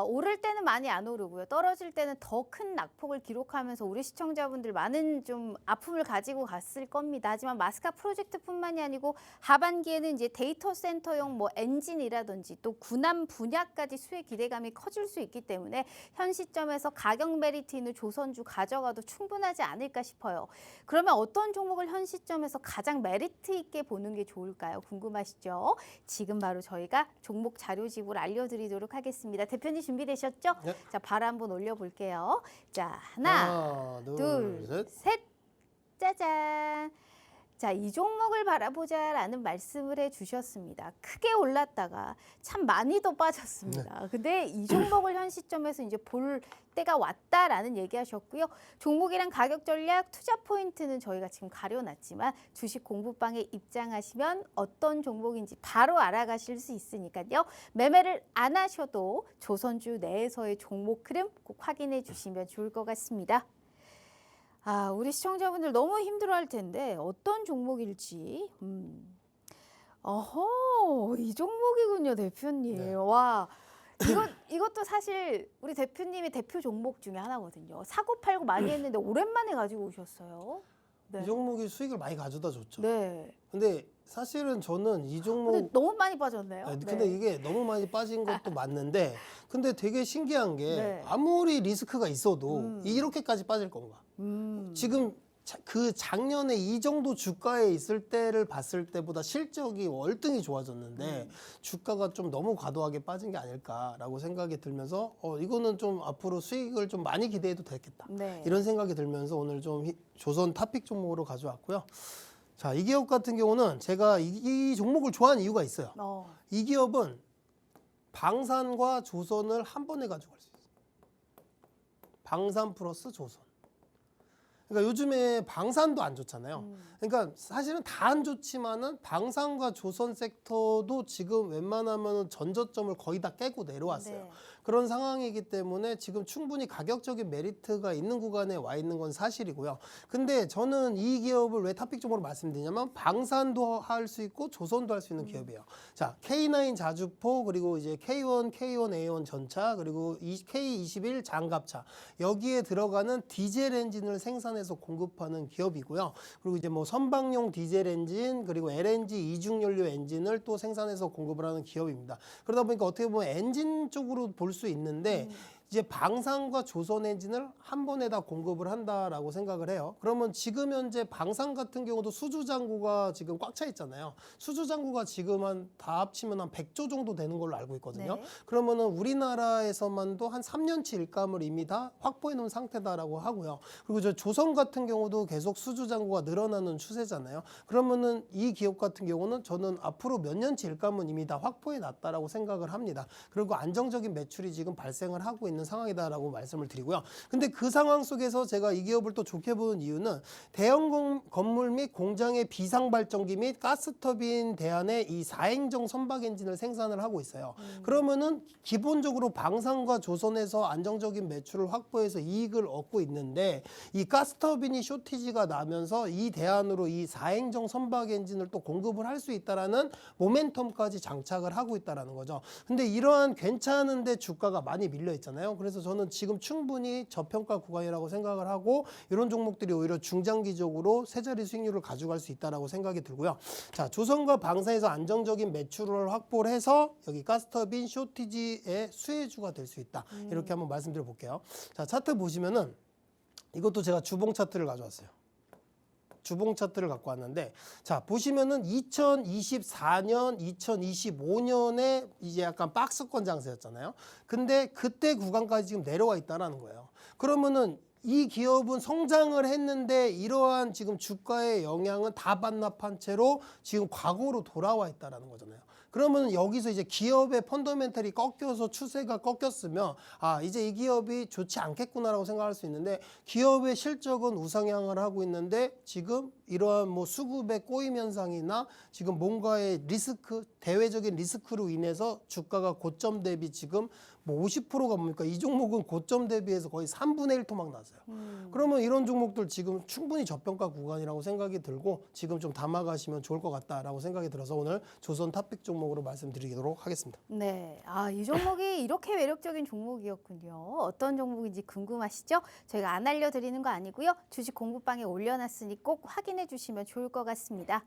오를 때는 많이 안 오르고요. 떨어질 때는 더 큰 낙폭을 기록하면서 우리 시청자분들 많은 좀 아픔을 가지고 갔을 겁니다. 하지만 마스카 프로젝트뿐만이 아니고 하반기에는 이제 데이터 센터용 뭐 엔진이라든지 또 군함 분야까지 수혜 기대감이 커질 수 있기 때문에 현 시점에서 가격 메리트 있는 조선주 가져가도 충분하지 않을까 싶어요. 그러면 어떤 종목을 현 시점에서 가장 메리트 있게 보는 게 좋을까요? 궁금하시죠? 지금 바로 저희가 종목 자료집을 알려드리도록 하겠습니다. 대표님 준비되셨죠? 네. 자, 발 한번 올려볼게요. 자, 하나, 둘, 셋. 짜잔. 자, 이 종목을 바라보자라는 말씀을 해주셨습니다. 크게 올랐다가 참 많이 더 빠졌습니다. 근데 이 종목을 현 시점에서 이제 볼 때가 왔다라는 얘기하셨고요. 종목이랑 가격 전략, 투자 포인트는 저희가 지금 가려놨지만 주식 공부방에 입장하시면 어떤 종목인지 바로 알아가실 수 있으니까요. 매매를 안 하셔도 조선주 내에서의 종목 흐름 꼭 확인해 주시면 좋을 것 같습니다. 아, 우리 시청자분들 너무 힘들어할 텐데 어떤 종목일지. 어허, 이 종목이군요, 대표님. 네. 와, 이것도 사실 우리 대표님의 대표 종목 중에 하나거든요. 사고 팔고 많이 했는데 오랜만에 가지고 오셨어요. 네. 이 종목이 수익을 많이 가져다 줬죠. 네. 근데 사실은 저는 이 종목 근데 너무 많이 빠졌네요. 근데 이게 너무 많이 빠진 것도 맞는데 근데 되게 신기한 게 네. 아무리 리스크가 있어도 이렇게까지 빠질 건가? 지금 그 작년에 이 정도 주가에 있을 때를 봤을 때보다 실적이 월등히 좋아졌는데 주가가 좀 너무 과도하게 빠진 게 아닐까라고 생각이 들면서 이거는 좀 앞으로 수익을 좀 많이 기대해도 되겠다. 네. 이런 생각이 들면서 오늘 좀 조선 탑픽 종목으로 가져왔고요. 자, 이 기업 같은 경우는 제가 이 종목을 좋아하는 이유가 있어요. 이 기업은 방산과 조선을 한 번에 가지고 갈 수 있어요. 방산 플러스 조선. 그러니까 요즘에 방산도 안 좋잖아요. 그러니까 사실은 다 안 좋지만은 방산과 조선 섹터도 지금 웬만하면 전저점을 거의 다 깨고 내려왔어요. 네. 그런 상황이기 때문에 지금 충분히 가격적인 메리트가 있는 구간에 와 있는 건 사실이고요. 근데 저는 이 기업을 왜 탑픽 종목으로 말씀드리냐면 방산도 할 수 있고 조선도 할 수 있는 기업이에요. 자, K9 자주포 그리고 이제 K1, K1A1 전차 그리고 K21 장갑차 여기에 들어가는 디젤 엔진을 생산해서 공급하는 기업이고요. 그리고 이제 뭐 선박용 디젤 엔진 그리고 LNG 이중 연료 엔진을 또 생산해서 공급을 하는 기업입니다. 그러다 보니까 어떻게 보면 엔진 쪽으로 볼 수 있는데 이제 방산과 조선 엔진을 한 번에 다 공급을 한다라고 생각을 해요. 그러면 지금 현재 방산 같은 경우도 수주 잔고가 지금 꽉 차 있잖아요. 수주 잔고가 지금 다 합치면 한 100조 정도 되는 걸로 알고 있거든요. 네. 그러면은 우리나라에서만도 한 3년치 일감을 이미 다 확보해 놓은 상태다라고 하고요. 그리고 저 조선 같은 경우도 계속 수주 잔고가 늘어나는 추세잖아요. 그러면은 이 기업 같은 경우는 저는 앞으로 몇 년치 일감은 이미 다 확보해 놨다라고 생각을 합니다. 그리고 안정적인 매출이 지금 발생을 하고 있는 상황이다라고 말씀을 드리고요. 근데 그 상황 속에서 제가 이 기업을 또 좋게 보는 이유는 대형 건물 및 공장의 비상 발전기 및 가스터빈 대안에 이 4행정 선박 엔진을 생산을 하고 있어요. 그러면은 기본적으로 방산과 조선에서 안정적인 매출을 확보해서 이익을 얻고 있는데 이 가스터빈이 쇼티지가 나면서 이 대안으로 이 4행정 선박 엔진을 또 공급을 할 수 있다라는 모멘텀까지 장착을 하고 있다라는 거죠. 근데 이러한 괜찮은데 주가가 많이 밀려 있잖아요. 그래서 저는 지금 충분히 저평가 구간이라고 생각을 하고 이런 종목들이 오히려 중장기적으로 세 자리 수익률을 가져갈 수 있다라고 생각이 들고요. 자, 조선과 방산에서 안정적인 매출을 확보를 해서 여기 가스터빈 쇼티지의 수혜주가 될 수 있다. 이렇게 한번 말씀드려 볼게요. 자, 차트 보시면은 이것도 제가 주봉 차트를 가져왔어요. 주봉 차트를 갖고 왔는데 자 보시면은 2024년, 2025년에 이제 약간 박스권 장세였잖아요. 근데 그때 구간까지 지금 내려와 있다라는 거예요. 그러면은 이 기업은 성장을 했는데 이러한 지금 주가의 영향은 다 반납한 채로 지금 과거로 돌아와 있다라는 거잖아요. 그러면 여기서 이제 기업의 펀더멘털이 꺾여서 추세가 꺾였으면 이제 이 기업이 좋지 않겠구나라고 생각할 수 있는데 기업의 실적은 우상향을 하고 있는데 지금 이러한 뭐 수급의 꼬임 현상이나 지금 뭔가의 리스크, 대외적인 리스크로 인해서 주가가 고점 대비 지금 뭐 50%가 뭡니까? 이 종목은 고점 대비해서 거의 3분의 1 토막 났어요. 그러면 이런 종목들 지금 충분히 저평가 구간이라고 생각이 들고 지금 좀 담아가시면 좋을 것 같다라고 생각이 들어서 오늘 조선 탑픽 종목으로 말씀드리도록 하겠습니다. 네, 이 종목이 이렇게 매력적인 종목이었군요. 어떤 종목인지 궁금하시죠? 저희가 안 알려드리는 거 아니고요. 주식 공부방에 올려놨으니 꼭 확인해 주시면 좋을 것 같습니다.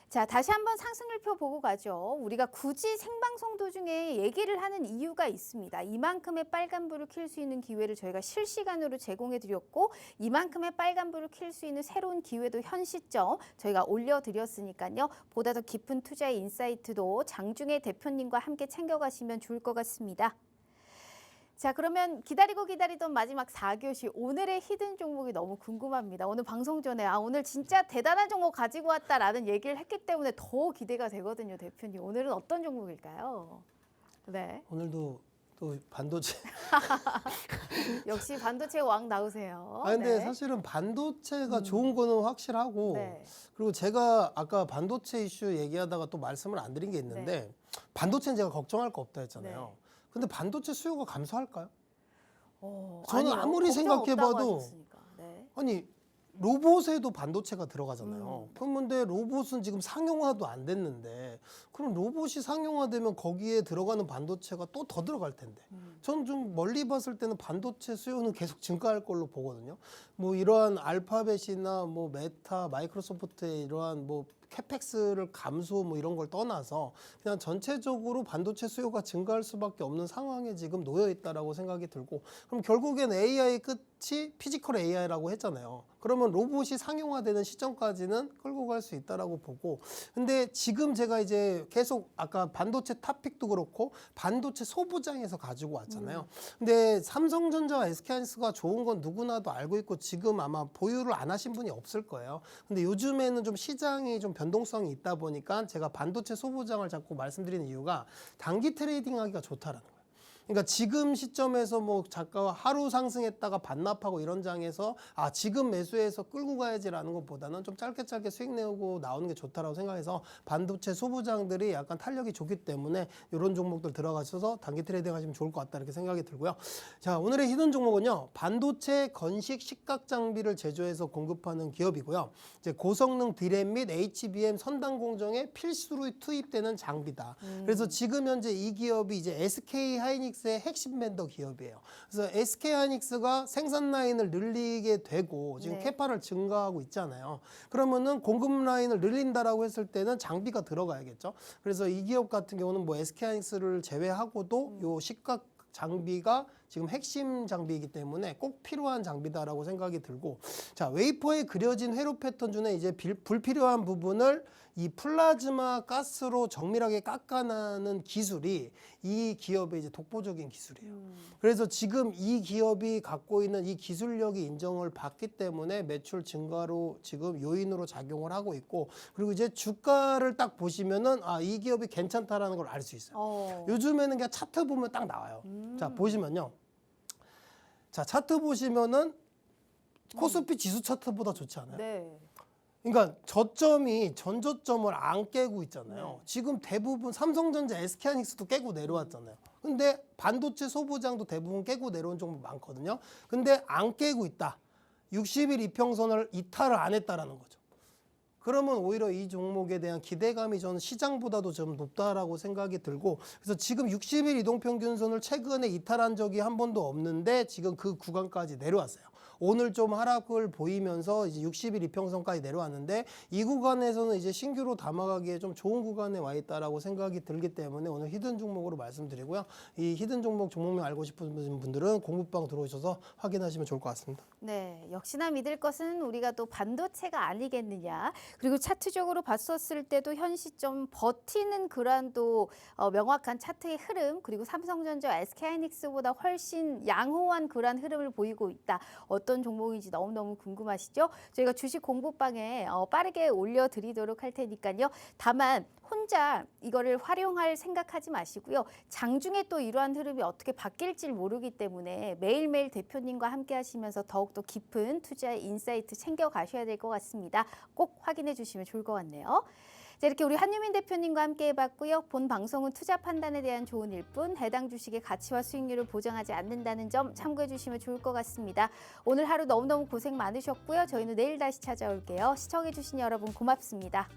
자, 다시 한번 상승률표 보고 가죠. 우리가 굳이 생방송 도중에 얘기를 하는 이유가 있습니다. 이만큼의 빨간불을 켤 수 있는 기회를 저희가 실시간으로 제공해 드렸고 이만큼의 빨간불을 켤 수 있는 새로운 기회도 현 시점 저희가 올려드렸으니까요. 보다 더 깊은 투자의 인사이트도 장중에 대표님과 함께 챙겨가시면 좋을 것 같습니다. 자, 그러면 기다리던 마지막 4교시 오늘의 히든 종목이 너무 궁금합니다. 오늘 방송 전에 오늘 진짜 대단한 종목 가지고 왔다라는 얘기를 했기 때문에 더 기대가 되거든요, 대표님. 오늘은 어떤 종목일까요? 네. 오늘도 또 반도체. 역시 반도체 왕 나오세요. 근데 네. 사실은 반도체가 좋은 거는 확실하고 네. 그리고 제가 아까 반도체 이슈 얘기하다가 또 말씀을 안 드린 게 있는데 반도체는 제가 걱정할 거 없다 했잖아요. 네. 근데 반도체 수요가 감소할까요? 저는 저는 아무리 생각해봐도 네. 아니 로봇에도 반도체가 들어가잖아요. 그런데 로봇은 지금 상용화도 안 됐는데 그럼 로봇이 상용화되면 거기에 들어가는 반도체가 또 더 들어갈 텐데 저는 좀 멀리 봤을 때는 반도체 수요는 계속 증가할 걸로 보거든요. 뭐 이러한 알파벳이나 뭐 메타, 마이크로소프트의 이러한 뭐 캐펙스를 감소 뭐 이런 걸 떠나서 그냥 전체적으로 반도체 수요가 증가할 수밖에 없는 상황에 지금 놓여 있다라고 생각이 들고 그럼 결국엔 AI 끝이 피지컬 AI라고 했잖아요. 그러면 로봇이 상용화되는 시점까지는 끌고 갈 수 있다라고 보고 근데 지금 제가 이제 계속 아까 반도체 탑픽도 그렇고 반도체 소부장에서 가지고 왔잖아요. 근데 삼성전자와 SK하이닉스가 좋은 건 누구나도 알고 있고 지금 아마 보유를 안 하신 분이 없을 거예요. 근데 요즘에는 좀 시장이 좀 변동성이 있다 보니까 제가 반도체 소부장을 자꾸 말씀드리는 이유가 단기 트레이딩하기가 좋다라는 거예요. 그러니까 지금 시점에서 뭐 잠깐 하루 상승했다가 반납하고 이런 장에서 아 지금 매수해서 끌고 가야지라는 것보다는 좀 짧게 수익 내고 나오는 게 좋다라고 생각해서 반도체 소부장들이 약간 탄력이 좋기 때문에 이런 종목들 들어가셔서 단기 트레이딩 하시면 좋을 것 같다 이렇게 생각이 들고요. 자 오늘의 히든 종목은요 반도체 건식 식각 장비를 제조해서 공급하는 기업이고요. 이제 고성능 디램 및 HBM 선단 공정에 필수로 투입되는 장비다. 그래서 지금 현재 이 기업이 이제 SK 하이닉스의 핵심 벤더 기업이에요. 그래서 SK 하이닉스가 생산 라인을 늘리게 되고 지금 네. 캐파를 증가하고 있잖아요. 그러면은 공급 라인을 늘린다라고 했을 때는 장비가 들어가야겠죠. 그래서 이 기업 같은 경우는 뭐 SK 하이닉스를 제외하고도 요 식각 장비가 지금 핵심 장비이기 때문에 꼭 필요한 장비다라고 생각이 들고 자 웨이퍼에 그려진 회로 패턴 중에 이제 불필요한 부분을 이 플라즈마 가스로 정밀하게 깎아내는 기술이 이 기업의 이제 독보적인 기술이에요. 그래서 지금 이 기업이 갖고 있는 이 기술력이 인정을 받기 때문에 매출 증가로 지금 요인으로 작용을 하고 있고 그리고 이제 주가를 딱 보시면은 아, 이 기업이 괜찮다라는 걸 알 수 있어요. 요즘에는 그냥 차트 보면 딱 나와요. 자, 보시면요. 자, 차트 보시면은 코스피 지수 차트보다 좋지 않아요? 네. 그러니까 저점이 전저점을 안 깨고 있잖아요. 지금 대부분 삼성전자, SK하이닉스도 깨고 내려왔잖아요. 근데 반도체 소부장도 대부분 깨고 내려온 종목 많거든요. 근데 안 깨고 있다. 60일 이평선을 이탈을 안 했다라는 거죠. 그러면 오히려 이 종목에 대한 기대감이 저는 시장보다도 좀 높다라고 생각이 들고 그래서 지금 60일 이동평균선을 최근에 이탈한 적이 한 번도 없는데 지금 그 구간까지 내려왔어요. 오늘 좀 하락을 보이면서 이제 60일 이평선까지 내려왔는데 이 구간에서는 이제 신규로 담아가기에 좀 좋은 구간에 와 있다라고 생각이 들기 때문에 오늘 히든 종목으로 말씀드리고요. 이 히든 종목명 알고 싶은 분들은 공부방 들어오셔서 확인하시면 좋을 것 같습니다. 네, 역시나 믿을 것은 우리가 또 반도체가 아니겠느냐. 그리고 차트적으로 봤었을 때도 현 시점 버티는 그런 또 명확한 차트의 흐름 그리고 삼성전자, SK하이닉스보다 훨씬 양호한 그런 흐름을 보이고 있다. 어떤 종목인지 너무너무 궁금하시죠? 저희가 주식 공부방에 빠르게 올려드리도록 할 테니까요. 다만 혼자 이거를 활용할 생각하지 마시고요. 장중에 또 이러한 흐름이 어떻게 바뀔지 모르기 때문에 매일매일 대표님과 함께 하시면서 더욱더 깊은 투자의 인사이트 챙겨가셔야 될 것 같습니다. 꼭 확인해 주시면 좋을 것 같네요. 자, 이렇게 우리 한유민 대표님과 함께 해봤고요. 본 방송은 투자 판단에 대한 조언일 뿐 해당 주식의 가치와 수익률을 보장하지 않는다는 점 참고해 주시면 좋을 것 같습니다. 오늘 하루 너무너무 고생 많으셨고요. 저희는 내일 다시 찾아올게요. 시청해 주신 여러분 고맙습니다.